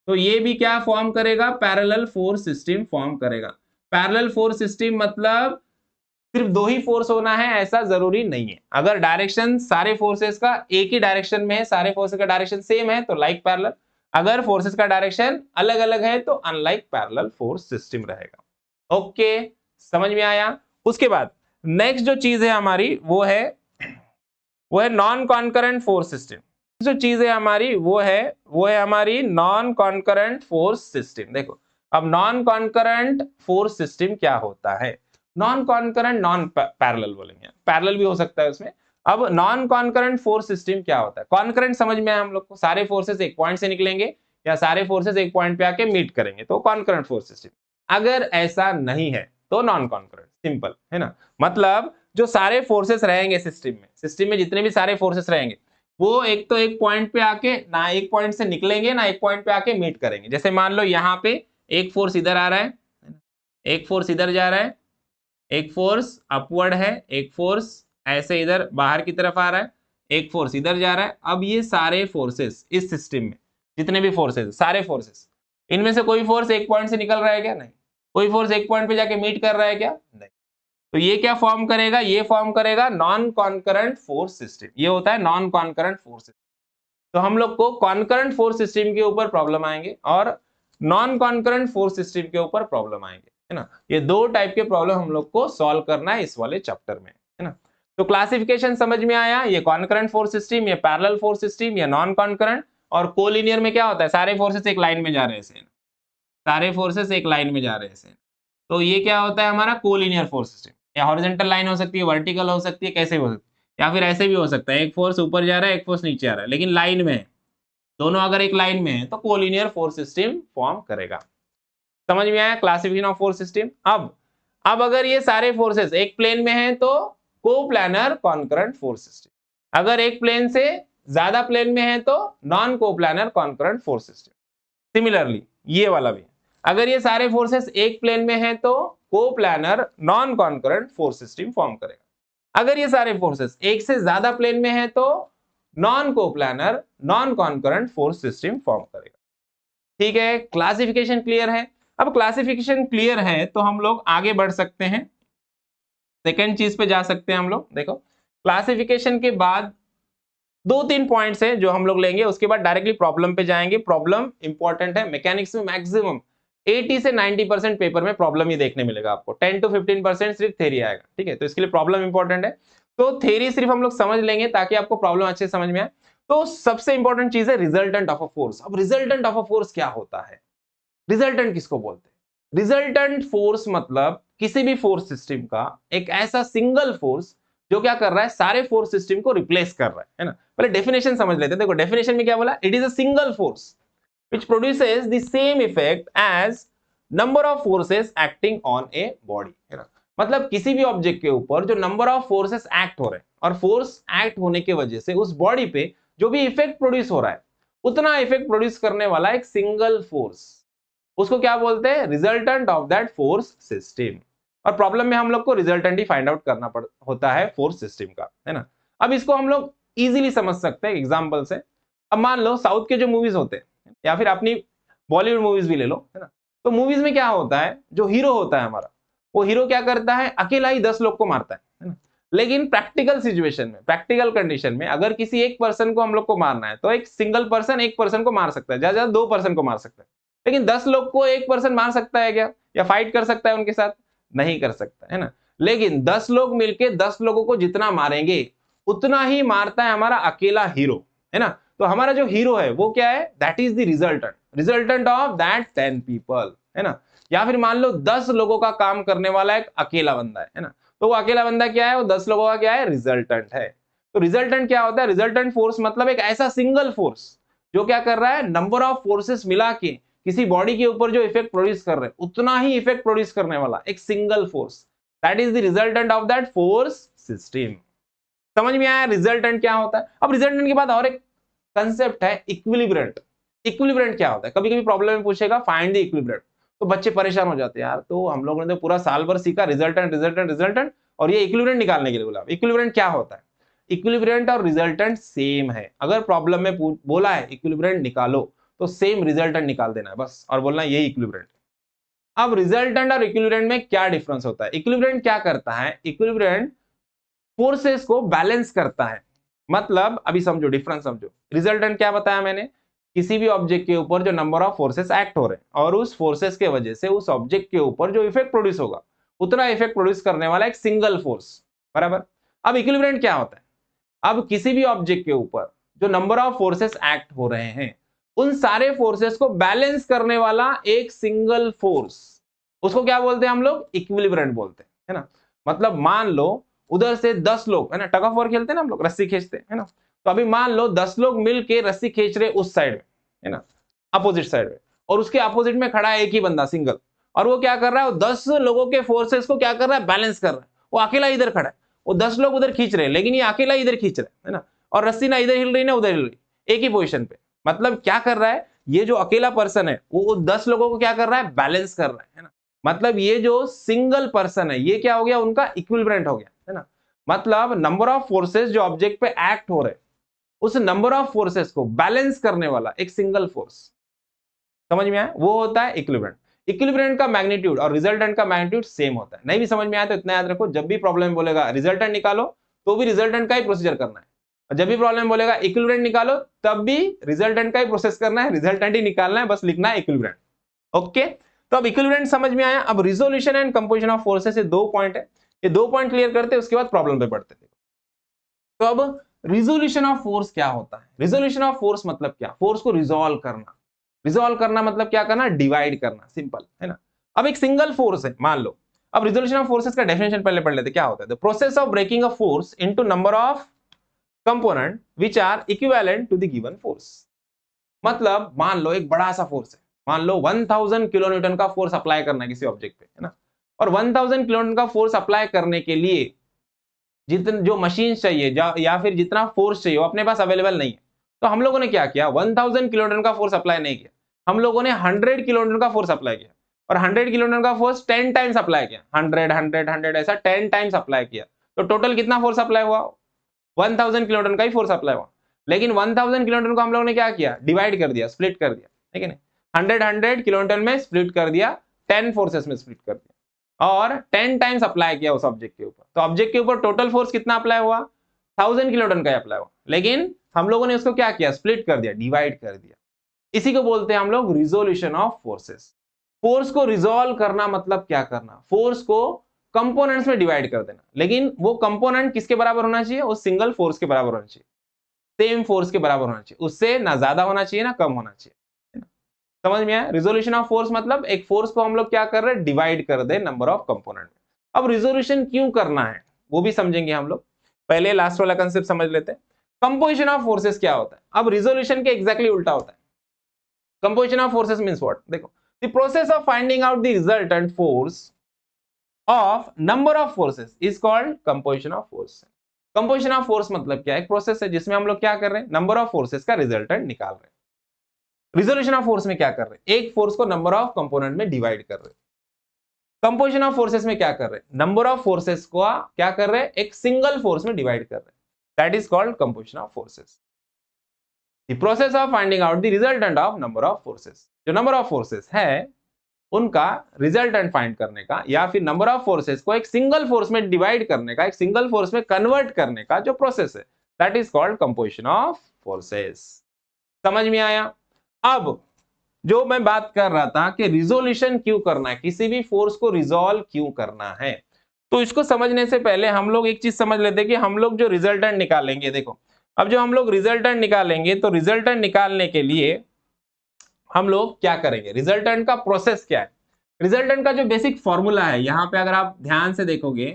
तो ये भी क्या फॉर्म करेगा? पैरेलल फोर्स सिस्टम फॉर्म करेगा। पैरेलल फोर्स सिस्टम मतलब सिर्फ दो ही फोर्स होना है ऐसा जरूरी नहीं है। अगर डायरेक्शन सारे फोर्सेस का एक ही डायरेक्शन में है, सारे फोर्सेस का डायरेक्शन सेम है तो लाइक पैरेलल, अगर फोर्सेस का डायरेक्शन अलग अलग है तो अनलाइक पैरेलल फोर्स सिस्टम रहेगा। ओके, समझ में आया? उसके बाद नेक्स्ट जो चीज है हमारी वो है नॉन कॉन्करेंट फोर्स सिस्टम। जो चीज है हमारी वो है हमारी नॉन कॉन्करेंट फोर्स सिस्टम। देखो, अब नॉन कॉन्करेंट फोर्स सिस्टम क्या होता है? नॉन कॉन्करेंट नॉन पैरेलल बोलेंगे, पैरेलल भी हो सकता है उसमें। अब नॉन कॉन्करेंट फोर्स सिस्टम क्या होता है? कॉन्करेंट समझ में आया हम लोग को, सारे फोर्सेस एक पॉइंट से निकलेंगे या सारे फोर्सेस एक पॉइंट पे आके मीट करेंगे, तो कॉन्करेंट फोर्स सिस्टम। अगर ऐसा नहीं है तो नॉन कॉन्करेंट, सिंपल, है ना। मतलब जो सारे फोर्सेस रहेंगे सिस्टम में जितने भी सारे फोर्सेस रहेंगे वो एक तो एक पॉइंट पे आके ना एक पॉइंट से निकलेंगे ना एक पॉइंट पे आके मीट करेंगे। जैसे मान लो यहाँ पे एक फोर्स इधर आ रहा है, एक फोर्स इधर जा रहा है, एक फोर्स अपवर्ड है, एक फोर्स ऐसे इधर बाहर की तरफ आ रहा है, एक फोर्स इधर जा रहा है। अब ये सारे फोर्सेस इस सिस्टम में जितने भी फोर्सेस, सारे फोर्सेस, इनमें से कोई फोर्स एक पॉइंट से निकल रहा है क्या? नहीं। कोई फोर्स एक पॉइंट पे जाके मीट कर रहा है क्या? नहीं। तो ये क्या फॉर्म करेगा? ये फॉर्म करेगा नॉन कॉन्करेंट फोर्स सिस्टम। ये होता है नॉन कॉन्करेंट फोर्स। तो हम लोग को कॉन्करेंट फोर्स सिस्टम के ऊपर प्रॉब्लम आएंगे और नॉन कॉन्करेंट फोर्स सिस्टम के ऊपर प्रॉब्लम आएंगे, है ना। ये दो टाइप के प्रॉब्लम हम लोग को सॉल्व करना है इस वाले चैप्टर में, है ना। तो क्लासिफिकेशन समझ में आया, ये कॉन्करेंट फोर्स सिस्टम, ये पैरेलल फोर्स सिस्टम, ये नॉन कॉन्करेंट। और कोलिनियर में क्या होता है? सारे फोर्सेस एक लाइन में जा रहे हैं, सारे फोर्सेस एक लाइन में जा रहे हैं। तो ये क्या होता है हमारा? Collinear force system. या हॉरिजॉन्टल लाइन हो सकती है, वर्टिकल हो सकती है, कैसे भी हो सकती है, या फिर ऐसे भी हो सकता है, एक फोर्स ऊपर जा रहा है, एक फोर्स नीचे आ रहा है, लेकिन लाइन में है। दोनों अगर एक लाइन में है तो कोलिनियर फोर्स सिस्टम फॉर्म करेगा। समझ में आया क्लासिफिकेशन ऑफ फोर्स सिस्टम। अब अगर ये सारे फोर्सेस एक प्लेन में हैं तो कोप्लानर कॉन्करेंट फोर्स सिस्टम। अगर एक प्लेन से ज्यादा प्लेन में है तो non coplanar concurrent force system. Similarly ये वाला भी, अगर ये सारे फोर्सेस एक प्लेन में हैं तो coplanar non concurrent force system form करेगा। अगर ये सारे फोर्सेस एक से ज्यादा प्लेन में हैं तो non coplanar non concurrent force system form करेगा। ठीक है, क्लासिफिकेशन क्लियर है। अब क्लासिफिकेशन क्लियर है तो हम लोग आगे बढ़ सकते हैं, सेकेंड चीज पे जा सकते हैं हम लोग। देखो क्लासिफिकेशन के बाद दो तीन पॉइंट्स हैं जो हम लोग लेंगे, उसके बाद डायरेक्टली प्रॉब्लम पे जाएंगे। प्रॉब्लम इंपॉर्टेंट है, मैकेनिक्स में मैक्सिमम 80 से 90% पेपर में प्रॉब्लम ही देखने मिलेगा आपको, 10 to 15% सिर्फ थ्योरी आएगा। ठीक है, तो इसके लिए प्रॉब्लम इंपॉर्टेंट है। तो थ्योरी सिर्फ हम लोग समझ लेंगे ताकि आपको प्रॉब्लम अच्छे समझ में आए। तो सबसे इंपॉर्टेंट चीज है रिजल्टेंट ऑफ अ फोर्स। अब रिजल्टेंट ऑफ अ फोर्स क्या होता है? रिजल्टेंट किसको बोलते हैं? रिजल्टेंट फोर्स मतलब किसी भी फोर्स सिस्टम का एक ऐसा सिंगल फोर्स जो क्या कर रहा है? सारे फोर्स सिस्टम को रिप्लेस कर रहा है ना। पहले डेफिनेशन समझ लेते हैं। देखो डेफिनेशन में क्या बोला? It is a single force which produces the same effect as number of forces acting on a body, है ना। मतलब किसी भी ऑब्जेक्ट के ऊपर जो नंबर ऑफ फोर्सेस एक्ट हो रहे हैं और फोर्स एक्ट होने की वजह से उस बॉडी पे जो भी इफेक्ट प्रोड्यूस हो रहा है उतना इफेक्ट प्रोड्यूस करने वाला एक सिंगल फोर्स, उसको क्या बोलते हैं? Resultant of that force system. और प्रॉब्लम में हम लोग को रिजल्टेंट ही फाइंड आउट करना होता है फोर्स सिस्टम का, है ना। अब इसको हम लोग इजीली समझ सकते हैं एग्जांपल से। अब मान लो साउथ के जो मूवीज होते हैं या फिर अपनी बॉलीवुड मूवीज भी ले लो, है ना। तो मूवीज में क्या होता है? जो हीरो होता है हमारा, वो हीरो क्या करता है? अकेला ही 10 लोग को मारता है ना। लेकिन प्रैक्टिकल सिचुएशन में, प्रैक्टिकल कंडीशन में अगर किसी एक पर्सन को हम लोग को मारना है तो एक सिंगल पर्सन एक पर्सन को मार सकता है, ज्यादा ज्यादा 2 पर्सन को मार सकता है। लेकिन 10 लोग को एक पर्सन मार सकता है क्या? या फाइट कर सकता है उनके साथ? नहीं कर सकता, है ना। लेकिन 10 लोग मिलके 10 लोगों को जितना मारेंगे उतना ही मारता है हमारा अकेला हीरो, है ना। तो हमारा जो हीरो है वो क्या है? That is the resultant of that 10 people, है ना। या फिर मान लो 10 लोगों का काम करने वाला एक अकेला बंदा है ना। तो वो अकेला बंदा क्या है? वो 10 लोगों का क्या है? रिजल्टेंट है। तो रिजल्टेंट क्या होता है? रिजल्टेंट फोर्स मतलब एक ऐसा सिंगल फोर्स जो क्या कर रहा है? नंबर ऑफ फोर्सेस मिला के किसी बॉडी के ऊपर जो इफेक्ट प्रोड्यूस कर रहे हैं उतना ही इफेक्ट प्रोड्यूस करने वाला एक single force, that is the resultant of that force system. समझ में आया रिजल्टेंट क्या होता है? अब रिजल्टेंट के बाद और एक कंसेप्ट है इक्विलिब्रेंट। इक्विलिब्रेंट क्या होता है? कभी कभी प्रॉब्लम में पूछेगा फाइंड द इक्विलिब्रेंट, तो बच्चे परेशान हो जाते हैं, यार तो हम लोगों ने तो पूरा साल भर सीखा रिजल्टेंट रिजल्टेंट रिजल्टेंट और ये इक्विलिब्रेंट निकालने के लिए बोला। इक्विलिब्रेंट क्या होता है? इक्विलिब्रेंट और रिजल्टेंट सेम है। अगर प्रॉब्लम में बोला है इक्विलिब्रेंट निकालो तो सेम रिजल्टेंट निकाल देना है बस और बोलना ये इक्विलिब्रेंट। अब रिजल्टेंट और इक्विलिब्रेंट में क्या डिफरेंस होता है? इक्विलिब्रेंट क्या करता है? इक्विलिब्रेंट फोर्सेस को बैलेंस करता है। मतलब अभी समझो, डिफरेंस समझो। रिजल्टेंट क्या बताया मैंने? किसी भी ऑब्जेक्ट के ऊपर जो नंबर ऑफ फोर्सेस एक्ट हो रहे हैं और उस फोर्सेस के वजह से उस ऑब्जेक्ट के ऊपर जो इफेक्ट प्रोड्यूस होगा उतना इफेक्ट प्रोड्यूस करने वाला एक सिंगल फोर्स, बराबर। अब इक्विलिब्रेंट क्या होता है? अब किसी भी ऑब्जेक्ट के ऊपर जो नंबर ऑफ फोर्सेस एक्ट हो रहे हैं उन सारे फोर्सेस को बैलेंस करने वाला एक सिंगल फोर्स, उसको क्या बोलते हैं हम लोग? इक्विलिब्रेंट बोलते हैं, है ना। मतलब मान लो उधर से 10 लोग, है ना, टग ऑफ वॉर खेलते हैं ना हम लोग, रस्सी खींचते हैं, है ना। तो अभी मान लो 10 लोग मिलके रस्सी खींच रहे उस साइड में, है ना, अपोजिट साइड में, और उसके अपोजिट में खड़ा है एक ही बंदा सिंगल, और वो क्या कर रहा है? वो 10 लोगों के फोर्सेस को क्या कर रहा है? बैलेंस कर रहा है। वो अकेला इधर खड़ा है, वो 10 लोग उधर खींच रहे हैं लेकिन ये अकेला इधर खींच रहा है ना। और रस्सी ना इधर हिल रही ना उधर हिल रही, एक ही पोजिशन पे। मतलब क्या कर रहा है? ये जो अकेला पर्सन है वो 10 लोगों को क्या कर रहा है? बैलेंस कर रहा है ना। मतलब ये जो सिंगल पर्सन है ये क्या हो गया? उनका इक्विलिब्रेंट हो गया, है ना। मतलब नंबर ऑफ फोर्सेस जो ऑब्जेक्ट पे एक्ट हो रहे उस नंबर ऑफ फोर्सेस को बैलेंस करने वाला एक सिंगल फोर्स, समझ में आया, वो होता है इक्विलिब्रियंट। इक्विलिब्रियंट का मैग्नीट्यूड और रिजल्टेंट का मैग्नीट्यूड सेम होता है। नहीं भी समझ में आया तो इतना याद रखो, जब भी प्रॉब्लम बोलेगा रिजल्टेंट निकालो तो भी रिजल्टेंट का ही प्रोसीजर करना है, और जब भी प्रॉब्लम बोलेगा इक्विलिब्रियंट निकालो तब भी रिजल्टेंट का ही प्रोसेस करना है, रिजल्टेंट ही निकालना है, बस लिखना है इक्विलिब्रियंट। ओके, तो अब इक्विलिब्रियंट समझ में आया। अब resolution and composition of forces, ये 2 पॉइंट है, ये 2 पॉइंट क्लियर करते हैं, उसके बाद प्रॉब्लम पे बढ़ते हैं। तो अब रिजोल्यूशन ऑफ फोर्स क्या होता है? रिजोल्यूशन ऑफ फोर्स मतलब क्या? फोर्स को रिजोल्व करना। रिजोल्व करना मतलब क्या करना? डिवाइड करना, सिंपल है ना। अब एक सिंगल फोर्स है मान लो। अब रिजोल्यूशन ऑफ फोर्सेस का डेफिनेशन पहले पढ़ लेते, क्या होता है? The process of breaking a force into number of component which are equivalent to the given force. मतलब मान लो एक बड़ा सा फोर्स है, मान लो 1000 किलो न्यूटन का फोर्स अप्लाई करना है किसी ऑब्जेक्ट पे, है ना। और 1000 किलो न्यूटन का फोर्स अप्लाई करने के लिए जितने जो मशीन चाहिए या फिर जितना फोर्स चाहिए वो अपने पास अवेलेबल नहीं है। तो हम लोगों ने क्या किया? 1000 किलोन्यूटन का फोर्स अप्लाई नहीं किया, हम लोगों ने 100 किलोन्यूटन का फोर्स अप्लाई किया, और 100 किलोन्यूटन का फोर्स 10 टाइम्स अप्लाई किया, 100 100 100 ऐसा 10 टाइम्स अप्लाई किया। तो टोटल कितना फोर्स अप्लाई हुआ? 1000 किलोन्यूटन का ही फोर्स अप्लाई हुआ। लेकिन 1000 किलोन्यूटन को हम लोगों ने क्या किया? डिवाइड कर दिया, स्प्लिट कर दिया, ठीक है ना। 100 किलोन्यूटन में स्प्लिट कर दिया, 10 फोर्सेस में स्प्लिट कर दिया, और 10 टाइम्स अप्लाई किया उस ऑब्जेक्ट के ऊपर। तो ऑब्जेक्ट के ऊपर टोटल फोर्स कितना अप्लाई हुआ? 1000 किलोटन का अप्लाई हुआ, लेकिन हम लोगों ने उसको क्या किया? स्प्लिट कर दिया, डिवाइड कर दिया। इसी को बोलते हैं हम लोग रिजोल्यूशन ऑफ फोर्सेस। फोर्स को रिजोल्व करना मतलब क्या करना? फोर्स को कंपोनेंट्स में डिवाइड कर देना, लेकिन वो कंपोनेंट किसके बराबर होना चाहिए? उस सिंगल फोर्स के बराबर होना चाहिए, सेम फोर्स के बराबर होना चाहिए, उससे ना ज्यादा होना चाहिए ना कम होना चाहिए। समझ में आया? रिजोल्यूशन ऑफ फोर्स मतलब एक फोर्स को हम लोग क्या कर रहे हैं? डिवाइड कर दे नंबर ऑफ कंपोनेंट में। अब रिजोल्यूशन क्यों करना है वो भी समझेंगे हम लोग, पहले लास्ट वाला कंसेप्ट समझ लेते हैं। कंपोजिशन ऑफ फोर्सेस क्या होता है? अब रिजोल्यूशन के एग्जैक्टली उल्टा होता है। Composition of forces means what? देखो, the process of finding out the resultant force of number of forces is called composition of force. Composition of force मतलब क्या? एक प्रोसेस है जिसमें हम लोग क्या कर रहे हैं? नंबर ऑफ फोर्सेस का रिजल्टेंट निकाल रहे हैं। रिजोल्यूशन ऑफ फोर्स में क्या कर रहे हैं? एक फोर्स को नंबर ऑफ कंपोनेंट में डिवाइड कर रहे हैं। कंपोजिशन ऑफ फोर्सेस में क्या कर रहे हैं? नंबर ऑफ फोर्सेस को क्या कर रहे हैं? एक सिंगल फोर्स में डिवाइड कर रहे हैं। That is called composition of forces. The process of finding out the resultant of number of forces. जो नंबर ऑफ फोर्सेस है उनका रिजल्टेंट फाइंड करने का, या फिर नंबर ऑफ फोर्सेस को एक सिंगल फोर्स में डिवाइड करने का, एक सिंगल फोर्स में कन्वर्ट करने का जो प्रोसेस है, that is called composition of forces. समझ में आया? अब जो मैं बात कर रहा था कि रिजोल्यूशन क्यों करना है, किसी भी फोर्स को रिजोल्व क्यों करना है, तो इसको समझने से पहले हम लोग एक चीज समझ लेते हैं कि हम लोग जो रिजल्टेंट निकालेंगे, देखो अब जो हम लोग रिजल्टेंट निकालेंगे तो रिजल्टेंट निकालने के लिए हम लोग क्या करेंगे? रिजल्टेंट का प्रोसेस क्या है? रिजल्टेंट का जो बेसिक फॉर्मूला है, यहां पे अगर आप ध्यान से देखोगे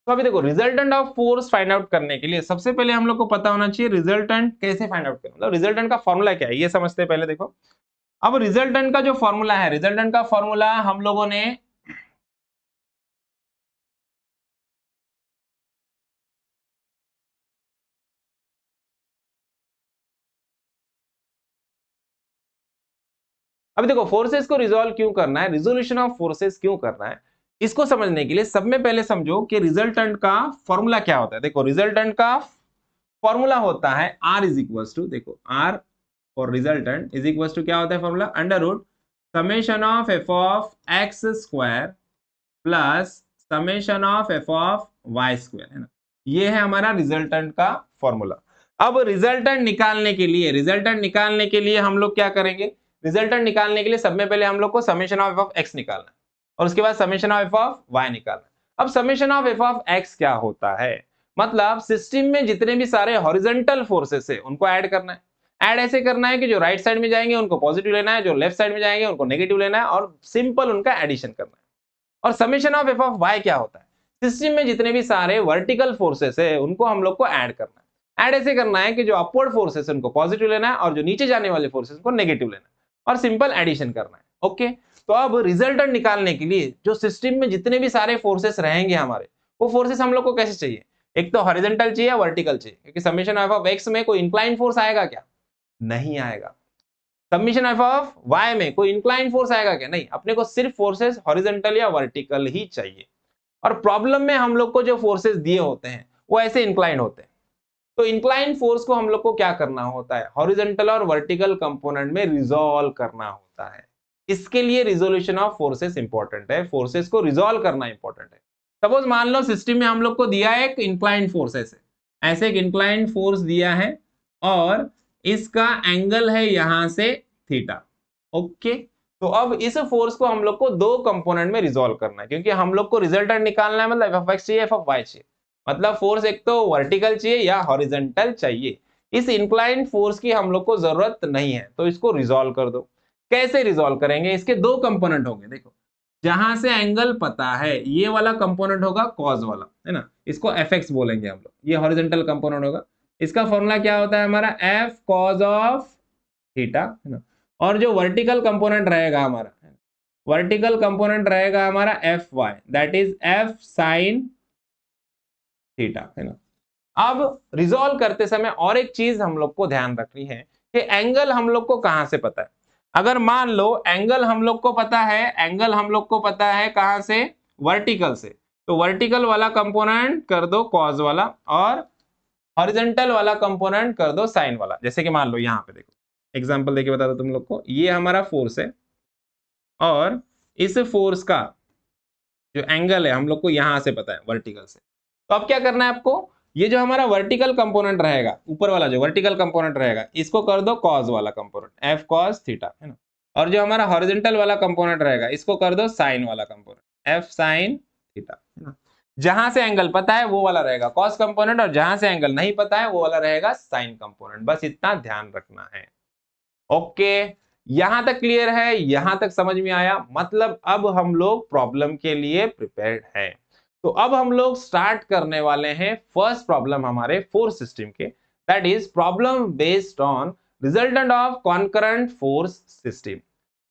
तो अभी देखो, resultant of force find out करने के लिए सबसे पहले हम लोग को पता होना चाहिए रिजल्टेंट कैसे फाइंड आउट करें, मतलब रिजल्टेंट का फॉर्मूला क्या है ये समझते हैं पहले। देखो, अब रिजल्टेंट का जो फॉर्मूला है, रिजल्टेंट का फॉर्मूला हम लोगों ने अब देखो, फोर्सेस को रिजोल्व क्यों करना है, रिजोल्यूशन ऑफ फोर्सेस क्यों करना है, इसको समझने के लिए सब में पहले समझो कि रिजल्टेंट का फॉर्मूला क्या होता है। देखो, रिजल्टेंट का फॉर्मूला होता है R इज इक्वल टू, देखो R और रिजल्टेंट इज इक्वल टू क्या होता है formula? Under root summation of F of x square plus summation of F of y square, है ना। ये है हमारा रिजल्टेंट का फॉर्मूला। अब रिजल्टेंट निकालने के लिए, रिजल्टेंट निकालने के लिए हम लोग क्या करेंगे? रिजल्टेंट निकालने के लिए सब में पहले हम लोग को summation of F of X निकालना है, और उसके बाद summation of F of Y निकालना है। अब summation of F of X क्या होता है? मतलब सिस्टम में जितने भी सारे हॉरिजॉन्टल फोर्सेस है उनको ऐड करना है। ऐड ऐसे करना है कि जो राइट साइड में जाएंगे उनको पॉजिटिव लेना है, जो लेफ्ट साइड में जाएंगे उनको नेगेटिव लेना है, और सिंपल उनका एडिशन करना है। और summation of F of Y क्या होता है? सिस्टम में जितने भी सारे वर्टिकल फोर्सेस है उनको हम लोग को ऐड करना है। ऐड ऐसे करना है कि जो अपवर्ड फोर्सेस है उनको पॉजिटिव लेना है, और जो नीचे जाने वाले फोर्सेस को नेगेटिव लेना है, और सिंपल एडिशन करना है। ओके, तो अब रिजल्टेंट निकालने के लिए जो सिस्टम में जितने भी सारे फोर्सेस रहेंगे हमारे, वो फोर्सेस हम लोग को कैसे चाहिए? एक तो हॉरिजॉन्टल चाहिए या वर्टिकल चाहिए, क्योंकि समेशन ऑफ एक्स में कोई इंक्लाइन फोर्स आएगा क्या? नहीं आएगा। समेशन एफ ऑफ वाई में कोई इंक्लाइन फोर्स आएगा क्या? नहीं। अपने को सिर्फ फोर्सेस हॉरिजॉन्टल या वर्टिकल ही चाहिए। और प्रॉब्लम में हम लोग को जो फोर्सेस दिए होते हैं वो ऐसे इंक्लाइंड होते हैं। तो इंक्लाइन फोर्स को हम लोग को क्या करना होता है, हॉरिजॉन्टल और वर्टिकल कंपोनेंट में रिजॉल्व करना होता है। इसके लिए रिजोल्यूशन ऑफ फोर्सेस इंपॉर्टेंट है, फोर्सेस को रिजॉल्व करना इंपॉर्टेंट है। सपोज मान लो सिस्टम में हम लोग को दिया है एक इंक्लाइन फोर्स, ऐसे ऐसे एक इंक्लाइन फोर्स दिया है और इसका एंगल है यहां से थीटा। ओके, तो अब इस फोर्स को हम लोग को दो कंपोनेंट में रिजॉल्व करना है, क्योंकि हम लोग को रिजल्टेंट निकालना है, मतलब एफ एक्स चाहिए, एफ ऑफ वाई चाहिए। मतलब फोर्स एक तो वर्टिकल चाहिए या हॉरिजॉन्टल चाहिए। इस इंक्लाइन फोर्स की हम लोग को जरूरत नहीं है, तो इसको रिजॉल्व कर दो। कैसे रिजॉल्व करेंगे, इसके दो कंपोनेंट होंगे। देखो, जहां से एंगल पता है ये वाला कंपोनेंट होगा कॉज वाला, है ना, इसको एफ एक्स बोलेंगे हम लोग, ये हॉरिजॉन्टल कंपोनेंट होगा। इसका फॉर्मूला क्या होता है हमारा, एफ कॉज ऑफ थीटा, है ना। और जो वर्टिकल कंपोनेंट रहेगा हमारा, वर्टिकल कंपोनेंट रहेगा हमारा F Y, that is F sine theta, है ना। अब रिजॉल्व करते समय और एक चीज हम लोग को ध्यान रखनी है कि एंगल हम लोग को कहां से पता है। अगर मान लो एंगल हम लोग को पता है, एंगल हम लोग को पता है कहां से, वर्टिकल से, तो वर्टिकल वाला कंपोनेंट कर दो कॉज वाला और हॉरिजॉन्टल वाला कंपोनेंट कर दो साइन वाला। जैसे कि मान लो यहाँ पे देखो, एग्जांपल देके बता दो तुम लोग को, ये हमारा फोर्स है और इस फोर्स का जो एंगल है हम लोग को यहां से पता है वर्टिकल से। तो अब क्या करना है आपको, ये जो हमारा वर्टिकल कंपोनेंट रहेगा, ऊपर वाला जो वर्टिकल कंपोनेंट रहेगा, इसको कर दो कॉस वाला कंपोनेंट, एफ कॉस थीटा, है ना। और जो हमारा हॉरिजॉन्टल वाला कंपोनेंट रहेगा, इसको कर दो साइन वाला कंपोनेंट, एफ साइन थीटा, है ना। जहां से एंगल पता है वो वाला रहेगा कॉस कंपोनेंट, और जहां से एंगल नहीं पता है वो वाला रहेगा साइन कंपोनेंट। बस इतना ध्यान रखना है। ओके, यहां तक क्लियर है, यहां तक समझ में आया, मतलब अब हम लोग प्रॉब्लम के लिए प्रिपेयर्ड हैं। तो अब हम लोग स्टार्ट करने वाले हैं फर्स्ट प्रॉब्लम हमारे फोर्स सिस्टम के, that is problem based on resultant of concurrent force system,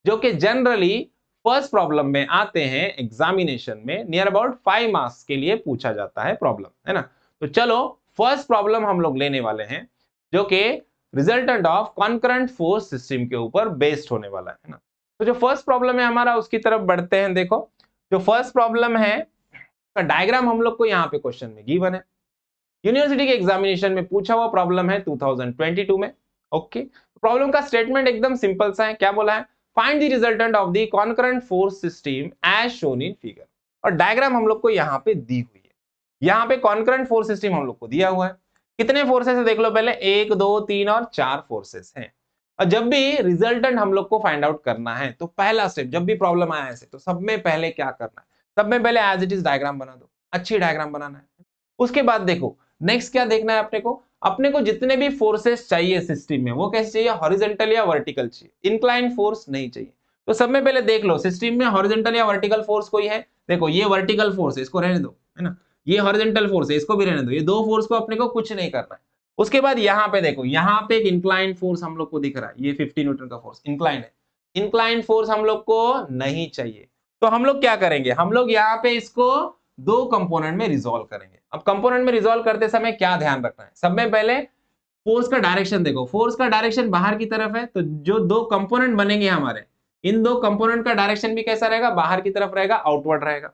जो कि जनरली फर्स्ट प्रॉब्लम में आते हैं एग्जामिनेशन में, नियर अबाउट 5 मार्क्स के लिए पूछा जाता है प्रॉब्लम, है ना। तो चलो फर्स्ट प्रॉब्लम हम लोग लेने वाले हैं, जो कि resultant of concurrent force system के ऊपर बेस्ड होने वाला है ना। तो जो फर्स्ट प्रॉब्लम है हमारा, उसकी तरफ बढ़ते हैं। देखो, जो फर्स्ट प्रॉब्लम है का डायग्राम हम लोग को यहाँ पे क्वेश्चन में गिवन है, यूनिवर्सिटी के एग्जामिनेशन में पूछा हुआ प्रॉब्लम है 2022 में। ओके, प्रॉब्लम का स्टेटमेंट एकदम सिंपल सा है, क्या बोला है, find the resultant of the concurrent force system as shown in figure. और डायग्राम हम लोग को यहाँ पे दी हुई है, यहाँ पे कॉन्करेंट फोर्स सिस्टम हम लोग को दिया हुआ है। कितने फोर्सेस है देख लो पहले, 1 2 3 और 4 फोर्सेस हैं। और जब भी रिजल्टेंट हम लोग को फाइंड आउट करना है, तो पहला स्टेप, जब भी प्रॉब्लम आया ऐसे, तो सब में पहले क्या करना है, सब में पहले एज इट इज डायग्राम बना दो, अच्छी डायग्राम बनाना है। उसके बाद देखो नेक्स्ट क्या देखना है अपने को जितने भी फोर्सेस चाहिए सिस्टम में, वो कैसे चाहिए, हॉरिजॉन्टल या वर्टिकल चाहिए, इंक्लाइन फोर्स नहीं चाहिए। तो सब में पहले देख लो सिस्टम में हॉरिजॉन्टल या वर्टिकल फोर्स कोई है। देखो ये वर्टिकल फोर्स है, इसको रहने दो, है ना। ये हॉरिजॉन्टल फोर्स है, इसको भी रहने दो। ये दो फोर्स को अपने को कुछ नहीं करना है। उसके बाद यहाँ पे देखो, यहाँ पे एक इंक्लाइन फोर्स हम लोग को दिख रहा है, ये 50 न्यूटन का फोर्स इंक्लाइन है। इंक्लाइन फोर्स हम लोग को नहीं चाहिए, तो हम लोग क्या करेंगे, हम लोग यहाँ पे इसको दो कंपोनेंट में रिजॉल्व करेंगे। अब कंपोनेंट में रिजॉल्व करते समय क्या ध्यान रखना है, सब में पहले फोर्स का डायरेक्शन देखो, फोर्स का डायरेक्शन बाहर की तरफ है, तो जो दो कंपोनेंट बनेंगे हमारे, इन दो कंपोनेंट का डायरेक्शन भी कैसा रहेगा, बाहर की तरफ रहेगा, आउटवर्ड रहेगा।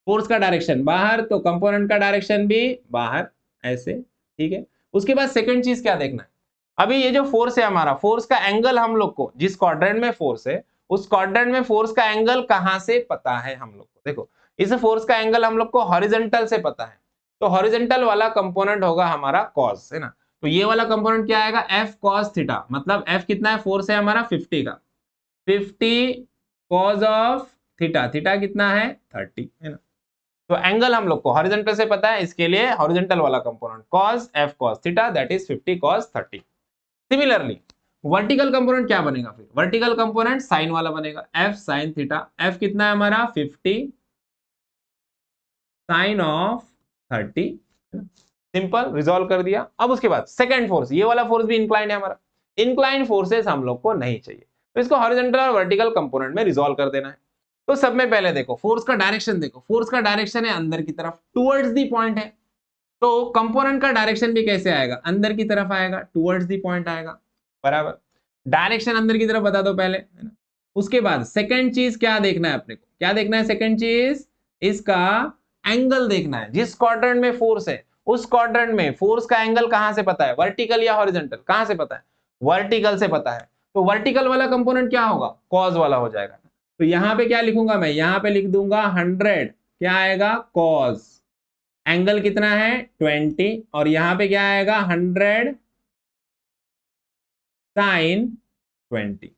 फोर्स का डायरेक्शन बाहर, तो कंपोनेंट का डायरेक्शन भी बाहर, ऐसे, ठीक है। उसके बाद सेकंड चीज क्या देखना है, अभी ये जो फोर्स है हमारा, फोर्स का एंगल हम लोग को, जिस क्वाड्रेंट में फोर्स है उस क्वाड्रेंट में फोर्स का एंगल कहां से पता है हम लोग को। देखो, इस फोर्स का एंगल हम लोग को हॉरिजॉन्टल से पता है, तो हॉरिजॉन्टल वाला कंपोनेंट होगा हमारा कॉस, है ना। तो ये वाला कंपोनेंट क्या आएगा, एफ कॉस थीटा, मतलब एफ कितना है, फोर्स है हमारा 50 का, 50 कॉस ऑफ थीटा, थीटा कितना है 30, है ना। तो एंगल हम लोग को हॉरिजॉन्टल से पता है, इसके लिए हॉरिजॉन्टल वाला component cos F cos theta, that is 50 cos 30। Similarly vertical component क्या बनेगा, फिर वर्टिकल कंपोनेंट साइन वाला बनेगा, एफ साइन थीटा, एफ कितना है हमारा 50 साइन ऑफ 30। सिंपल, रिजॉल्व कर दिया। अब उसके बाद सेकंड फोर्स, ये वाला फोर्स भी इंक्लाइंड है हमारा, इंक्लाइंड फोर्सेस हम लोग को नहीं चाहिए, तो इसको हॉरिजॉन्टल और वर्टिकल कंपोनेंट में रिजॉल्व कर देना है। तो सब में पहले देखो फोर्स का डायरेक्शन, देखो फोर्स का डायरेक्शन है अंदर की तरफ, टुवर्ड्स दी पॉइंट है, तो कंपोनेंट का डायरेक्शन भी कैसे आएगा, अंदर की तरफ आएगा, टुवर्ड्स दी पॉइंट आएगा, बराबर। डायरेक्शन अंदर की तरफ बता दो पहले, है ना। उसके बाद सेकंड चीज क्या देखना है अपने को, क्या देखना है सेकंड चीज, इसका एंगल देखना है, जिस क्वाड्रेंट में फोर्स है उस क्वाड्रेंट में फोर्स का एंगल कहां से पता है, वर्टिकल या हॉरिजॉन्टल, कहां से पता है, वर्टिकल से पता है। तो वर्टिकल वाला कंपोनेंट क्या होगा, कॉस वाला हो जाएगा। तो यहां पे क्या लिखूंगा मैं, यहां पे लिख दूंगा 100, क्या आएगा कॉस, एंगल कितना है 20, और यहां पे क्या आएगा 100 साइन 20।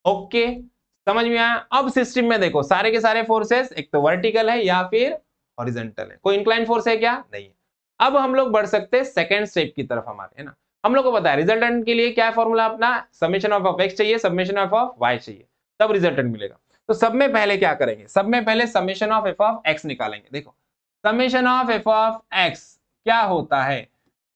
ओके, समझ में आया। अब सिस्टम में देखो सारे के सारे फोर्सेस एक तो वर्टिकल है या फिर हॉरिजॉन्टल है, कोई इंक्लाइन फोर्स है क्या, नहीं है। अब हम लोग बढ़ सकते हैं सेकंड स्टेप की तरफ हमारे, है ना। हम लोग को पता है रिजल्टेंट के लिए क्या फॉर्मूला अपना, समेशन ऑफ x चाहिए, समेशन ऑफ y चाहिए, तब रिजल्टेंट मिलेगा। तो सब में पहले क्या करेंगे, सब में पहले समेशन ऑफ f(x) निकालेंगे। देखो समेशन ऑफ f(x) क्या होता है,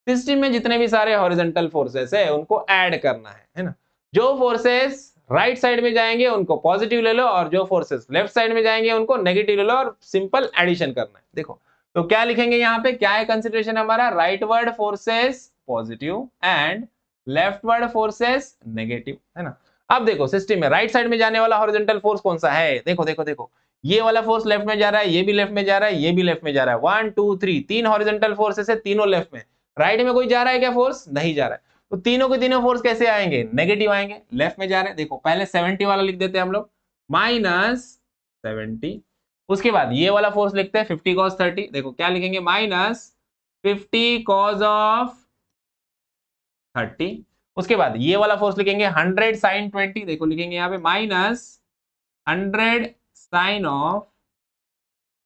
सिस्टम में जितने भी सारे हॉरिजॉन्टल फोर्सेस है उनको ऐड करना है ना। जो फोर्सेस राइट साइड में जाएंगे उनको पॉजिटिव ले लो, और जो फोर्सेस लेफ्ट साइड में जाएंगे उनको नेगेटिव ले लो, और सिंपल एडिशन करना है। देखो तो क्या लिखेंगे यहाँ पे, क्या है कंसीडरेशन हमारा, right word forces positive and left word forces negative, है ना। अब देखो सिस्टम में राइट साइड में जाने वाला हॉरिजॉन्टल फोर्स कौन सा है, देखो देखो देखो, ये वाला फोर्स लेफ्ट में जा रहा है, ये भी लेफ्ट में जा रहा है, ये भी लेफ्ट में जा रहा है, 1 2 3 तीन हॉरिजॉन्टल फोर्सेस है, तीनों लेफ्ट में। राइट में कोई जा रहा है क्या फोर्स, नहीं जा रहा है। तो तीनों के तीनों फोर्स कैसे आएंगे, नेगेटिव आएंगे, लेफ्ट में जा रहे हैं। देखो पहले 70 वाला लिख देते हैं हम लोग, -70। उसके बाद ये वाला फोर्स लिखते हैं 50 cos 30, देखो क्या लिखेंगे, -50 cos ऑफ 30। उसके बाद ये वाला फोर्स लिखेंगे 100 sin 20, देखो लिखेंगे यहाँ पे -100 sin ऑफ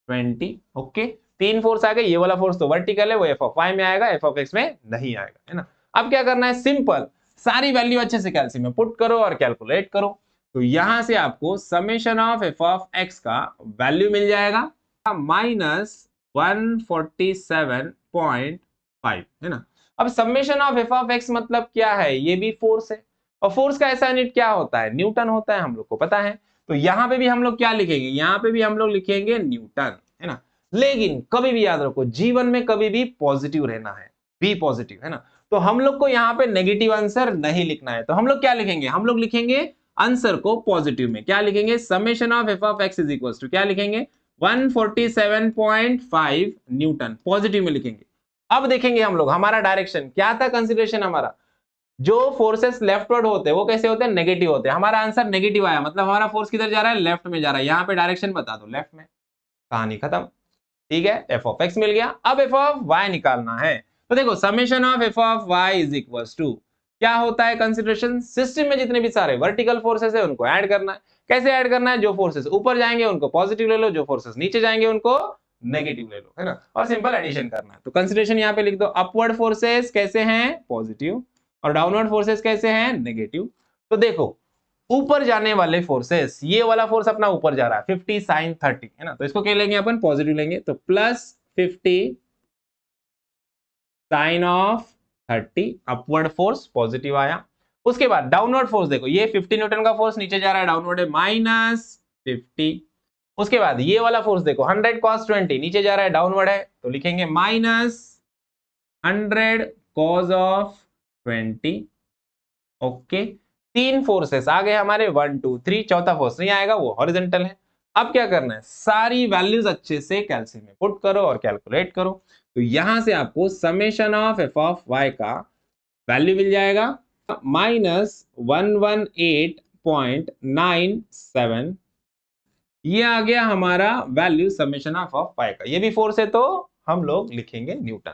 20। ओके, तीन फोर्स आ गए, ये वाला फोर्स तो वर्टिकल है, वो f(y) में आएगा, f(x) में नहीं आएगा, है ना। अब क्या करना है, सिंपल सारी वैल्यू अच्छे से कैलसी में पुट करो और कैलकुलेट करो। तो यहां से आपको समेशन ऑफ f(x) का वैल्यू मिल जाएगा -147.5, है ना। अब समेशन ऑफ f(x) मतलब क्या है, ये भी फोर्स है, और फोर्स का ऐसा यूनिट क्या होता है, न्यूटन होता है, हम लोग को पता है। तो यहां पे भी हम लोग क्या लिखेंगे, यहां पे भी हम लोग लिखेंगे न्यूटन, है ना। लेकिन कभी भी याद रखो, जीवन में कभी भी पॉजिटिव रहना है, बी पॉजिटिव, है ना। तो हम लोग को यहाँ पे नेगेटिव आंसर नहीं लिखना है, तो हम लोग क्या लिखेंगे, हम लोग लिखेंगे आंसर को पॉजिटिव में, क्या लिखेंगे, summation of f(x) is equal to क्या लिखेंगे, 147.5 न्यूटन, पॉजिटिव में लिखेंगे। अब देखेंगे हम लोग हमारा डायरेक्शन क्या था, कंसीडरेशन हमारा, जो फोर्सेस लेफ्टवर्ड होते हैं वो कैसे होते हैं, नेगेटिव होते हैं। हमारा आंसर नेगेटिव आया, मतलब हमारा फोर्स किधर जा रहा है, लेफ्ट में जा रहा है। यहाँ पे डायरेक्शन बता दो, लेफ्ट में, कहानी खत्म। ठीक है, f(x) मिल गया। अब f(y) निकालना है। तो देखो summation of f(y) is equals to क्या होता है, कंसीडरेशन, सिस्टम में जितने भी सारे वर्टिकल फोर्सेस है उनको ऐड करना है। कैसे ऐड करना है, जो फोर्सेस ऊपर जाएंगे उनको पॉजिटिव ले लो, जो फोर्सेस नीचे जाएंगे उनको नेगेटिव ले लो, है ना, और सिंपल एडिशन करना है। तो कंसीडरेशन यहाँ पे लिख दो, अपवर्ड फोर्सेस कैसे हैं, पॉजिटिव, और डाउनवर्ड फोर्सेस कैसे हैं, नेगेटिव। तो देखो ऊपर जाने वाले फोर्सेस, ये वाला फोर्स अपना ऊपर जा रहा है 50 sin 30, है ना, तो इसको क्या लेंगे अपन, पॉजिटिव लेंगे, तो +50 sin of 30, upward force positive आया। उसके बाद डाउनवर्ड फोर्स देखो, ये 50 न्यूटन का फोर्स नीचे जा रहा है, डाउनवर्ड है, -50। उसके बाद ये वाला फोर्स देखो 100 cos 20 नीचे जा रहा है, डाउनवर्ड है, तो लिखेंगे -100 cos ऑफ 20। ओके, तीन फोर्सेस आ गए हमारे, 1 2 3, चौथा फोर्स नहीं आएगा, वो हॉरिजॉन्टल है। अब क्या करना है, सारी वैल्यूज अच्छे से कैलसी में पुट करो और कैलकुलेट करो। तो यहां से आपको समेशन ऑफ f(y) का वैल्यू मिल जाएगा -118.97। ये आ गया हमारा वैल्यू समेशन ऑफ y का। ये भी फोर्स है तो हम लोग लिखेंगे न्यूटन।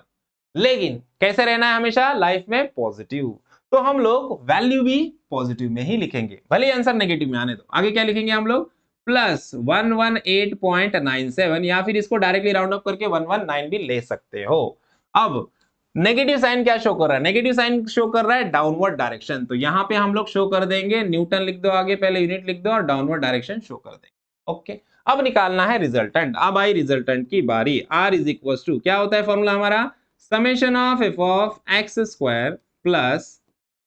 लेकिन कैसे रहना है हमेशा लाइफ में, पॉजिटिव, तो हम लोग वैल्यू भी पॉजिटिव में ही लिखेंगे, भले आंसर नेगेटिव में आने दो। आगे क्या लिखेंगे हम लोग, +118.97, या फिर इसको डायरेक्टली राउंड अप करके 119 भी ले सकते हो। अब नेगेटिव साइन क्या शो कर रहा है, नेगेटिव साइन शो कर रहा है डाउनवर्ड डायरेक्शन, तो यहां पे हम लोग शो कर देंगे न्यूटन लिख दो, आगे पहले यूनिट लिख दो और डाउनवर्ड डायरेक्शन शो कर देंगे। ओके, अब निकालना है रिजल्टेंट। अब आई रिजल्टेंट की बारी। R इज इक्वल टू क्या होता है फॉर्मूला हमारा, summation of f(x)² plus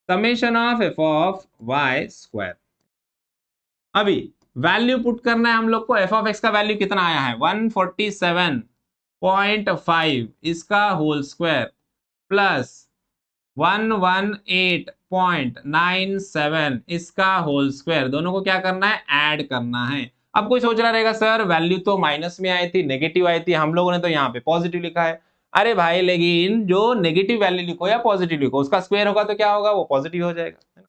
summation of f(y)²। अभी वैल्यू पुट करना है हम लोग को, f(x) का वैल्यू कितना आया है, 147.5 इसका होल स्क्वायर प्लस 118.97 इसका होल स्क्वायर, दोनों को क्या करना है, ऐड करना है। अब कोई सोच रहा रहेगा सर वैल्यू तो माइनस में आई थी, नेगेटिव आई थी, हम लोगों ने तो यहाँ पे पॉजिटिव लिखा है। अरे भाई लेकिन जो नेगेटिव वैल्यू लिखो या पॉजिटिव लिखो उसका स्क्वायर होगा तो क्या होगा, वो पॉजिटिव हो जाएगा, है ना?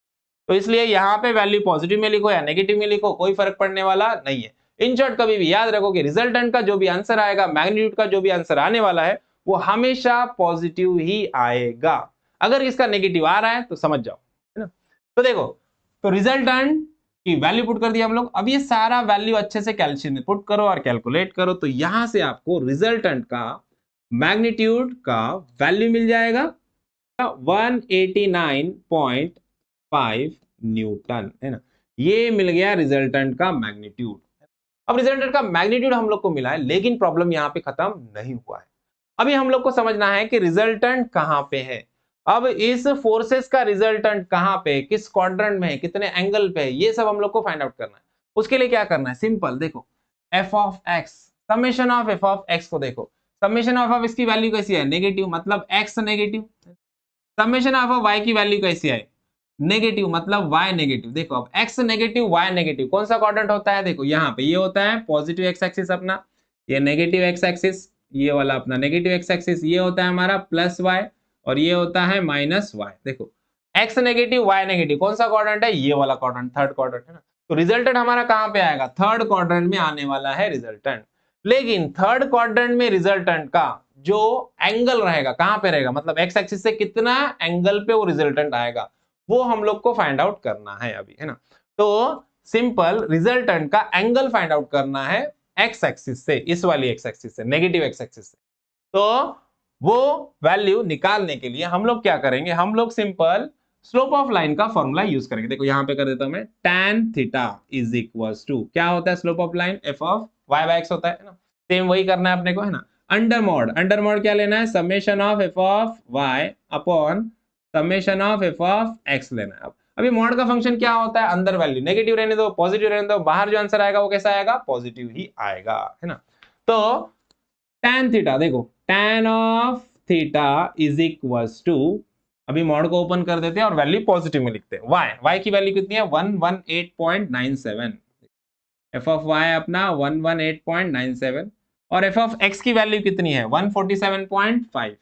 तो इसलिए यहाँ पे वैल्यू पॉजिटिव में लिखो या नेगेटिव में लिखो कोई फर्क पड़ने वाला नहीं है। इन शॉर्ट कभी भी याद रखो कि रिजल्टेंट का जो भी आंसर आएगा, मैग्नीट्यूड का जो भी आंसर आने वाला है वो हमेशा पॉजिटिव ही आएगा। अगर इसका नेगेटिव आ रहा है तो समझ जाओ, है ना? तो देखो, तो रिजल्टेंट की वैल्यू पुट कर दिया हम लोग। अब ये सारा वैल्यू अच्छे से कैलकुलेशन में पुट करो और कैलकुलेट करो, तो यहां से आपको रिजल्टेंट का मैग्नीट्यूड का वैल्यू मिल जाएगा 189.5 न्यूटन, है ना? ये मिल गया रिजल्टेंट का मैग्नीट्यूड। अब रिजल्टेंट का मैग्नीट्यूड हम लोग को मिला है, लेकिन प्रॉब्लम यहां पे खत्म नहीं हुआ है। अभी हम लोग को समझना है कि रिजल्टेंट कहां पे है। अब इस फोर्सेस का रिजल्टेंट कहां पे, किस क्वाड्रेंट में है, कितने एंगल पे है, ये सब हम लोग को फाइंड आउट करना है। उसके लिए क्या करना है, सिंपल देखो, F of X, summation of F of X को देखो, समेशन ऑफ एक्स की वैल्यू कैसी है, नेगेटिव, मतलब X negative. Summation of Y की वैल्यू कैसी है, नेगेटिव, मतलब y नेगेटिव। देखो अब x नेगेटिव y नेगेटिव कौन सा क्वाड्रेंट होता है, देखो यहाँ पे ये होता है पॉजिटिव एक्स एक्सिस अपना, ये नेगेटिव एक्स एक्सिस, ये वाला अपना नेगेटिव एक्स एक्सिस, ये होता है हमारा प्लस y और ये होता है माइनस y। देखो x नेगेटिव y नेगेटिव कौन सा क्वाड्रेंट है, ये वाला क्वाड्रेंट, थर्ड क्वाड्रेंट, है ना? तो रिजल्टेंट हमारा कहाँ पे आएगा, थर्ड क्वाड्रेंट में आने वाला है रिजल्टेंट। लेकिन थर्ड क्वाड्रेंट में रिजल्टेंट का जो एंगल रहेगा कहाँ पे रहेगा, मतलब एक्स एक्सिस से कितना एंगल पे वो रिजल्टेंट आएगा, वो हम लोग को फाइंड आउट करना है अभी, है ना? तो सिंपल रिजल्टेंट का एंगल फाइंड आउट करना है एक्स एक्सिस से, इस वाली एक्स एक्सिस से, नेगेटिव एक्स एक्सिस से। तो वो वैल्यू निकालने के लिए हम लोग क्या करेंगे, हम लोग सिंपल स्लोप ऑफ लाइन का फॉर्मूला यूज करेंगे। देखो यहां पे कर देता हूं मैं, tan theta is equals to, क्या होता है slope of line, F of Y by X होता है ना? सेम वही करना है अपने को, है ना? अंडर मॉड क्या लेना है, summation of F of Y upon summation of F of X लेना है। अब अभी मॉड का फंक्शन क्या होता है, अंदर वैल्यू नेगेटिव रहने दो, पॉजिटिव रहने दो, बाहर जो आंसर आएगा वो कैसा आएगा, पॉजिटिव ही आएगा, है ना? तो tan थीटा, देखो tan of theta is equals to, अभी मॉड को ओपन कर देते हैं और वैल्यू पॉजिटिव में लिखते हैं। y की वैल्यू कितनी है, 118.97, एफ ऑफ y अपना 118.97 और एफ ऑफ x की वैल्यू कितनी है, 147.5,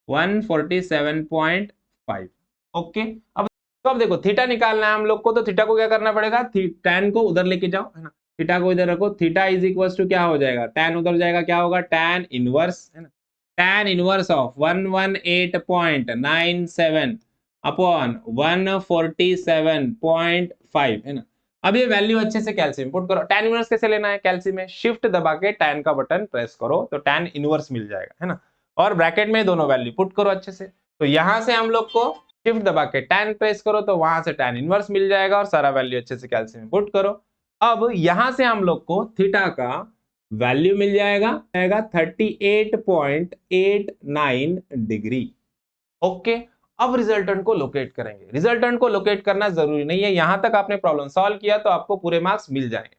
147.5। ओके, अब देखो थीटा निकालना है हम लोग को, तो थीटा को क्या करना पड़ेगा, tan को उधर लेके जाओ, है ना? थीटा को इधर रखो, थीटा इज इक्वल्स टू क्या हो जाएगा, tan उधर जाएगा, क्या होगा, tan इनवर्स, है ना? tan इनवर्स ऑफ 118.97 अपॉन 147.5, है ना? अब ये वैल्यू अच्छे से कैल्सियम पुट करो। tan इनवर्स कैसे लेना है, कैल्सियम में शिफ्ट दबा के tan का बटन प्रेस करो तो tan इनवर्स मिल जाएगा, है ना? और ब्रैकेट में दोनों वैल्यू पुट करो अच्छे से। तो यहां से हम लोग को शिफ्ट दबा के tan प्रेस करो तो वहां से tan इनवर्स मिल जाएगा और सारा वैल्यू अच्छे से कैल्सियम में पुट करो। अब यहां से हम लोग को थीटा का वैल्यू मिल जाएगा 38.89 डिग्री। ओके, अब रिजल्टेंट को लोकेट करेंगे। रिजल्टेंट को लोकेट करना जरूरी नहीं है, यहां तक आपने प्रॉब्लम सॉल्व किया तो आपको पूरे मार्क्स मिल जाएंगे,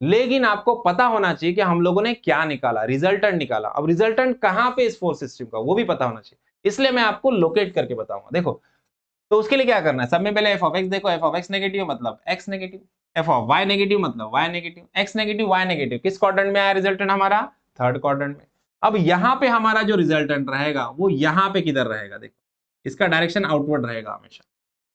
लेकिन आपको पता होना चाहिए कि हम लोगों ने क्या निकाला, रिजल्टेंट निकाला। अब रिजल्टेंट कहां पे इस फोर्स सिस्टम का, वो भी पता होना चाहिए, इसलिए मैं आपको लोकेट करके बताऊंगा। देखो तो उसके लिए क्या करना है, सब में पहले एफ ऑफ एक्स देखो, एफ ऑफ एक्स नेगेटिव मतलब X negative, F of Y negative मतलब Y negative, X negative Y negative, किस क्वाड्रेंट में आया रिजल्टेंट हमारा, थर्ड क्वाड्रेंट में। अब यहाँ पे हमारा जो रिजल्टेंट रहेगा वो यहाँ पे किधर रहेगा, देखो इसका डायरेक्शन आउटवर्ड रहेगा हमेशा।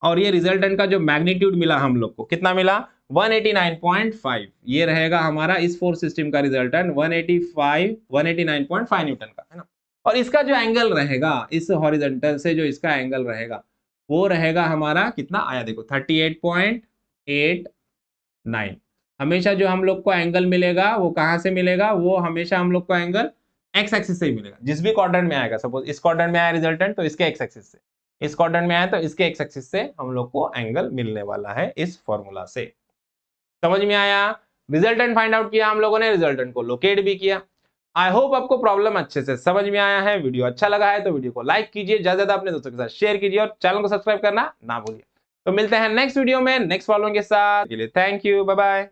और ये रिजल्टेंट का जो मैग्नीट्यूड मिला हम लोग को, कितना मिला, 189.5, ये रहेगा हमारा इस फोर्स सिस्टम का रिजल्टेंट 189.5 न्यूटन का, है ना? और इसका जो एंगल रहेगा इस हॉरिजॉन्टल से, जो इसका एंगल रहेगा वो रहेगा हमारा कितना आया, देखो 38.89। हमेशा जो हम लोग को एंगल मिलेगा वो कहां से मिलेगा, वो हमेशा हम लोग को एंगल एक्स एक्सिस से ही मिलेगा, जिस भी क्वाड्रेंट में आएगा। सपोज इस क्वाड्रेंट में आया रिजल्टेंट तो इसके एक्स एक्सिस से, इस क्वाड्रेंट में आया तो इसके एक्स एक्सिस से हम लोग को एंगल मिलने वाला है इस फॉर्मूला से। समझ में आया? रिजल्टेंट फाइंड आउट किया हम लोगों ने, रिजल्टेंट को लोकेट भी किया। आई होप आपको प्रॉब्लम अच्छे से समझ में आया है। वीडियो अच्छा लगा है तो वीडियो को लाइक कीजिए, ज्यादा ज्यादा अपने दोस्तों के साथ शेयर कीजिए और चैनल को सब्सक्राइब करना ना भूलिए। तो मिलते हैं नेक्स्ट वीडियो में नेक्स्ट प्रॉब्लम के साथ। Thank you, bye bye.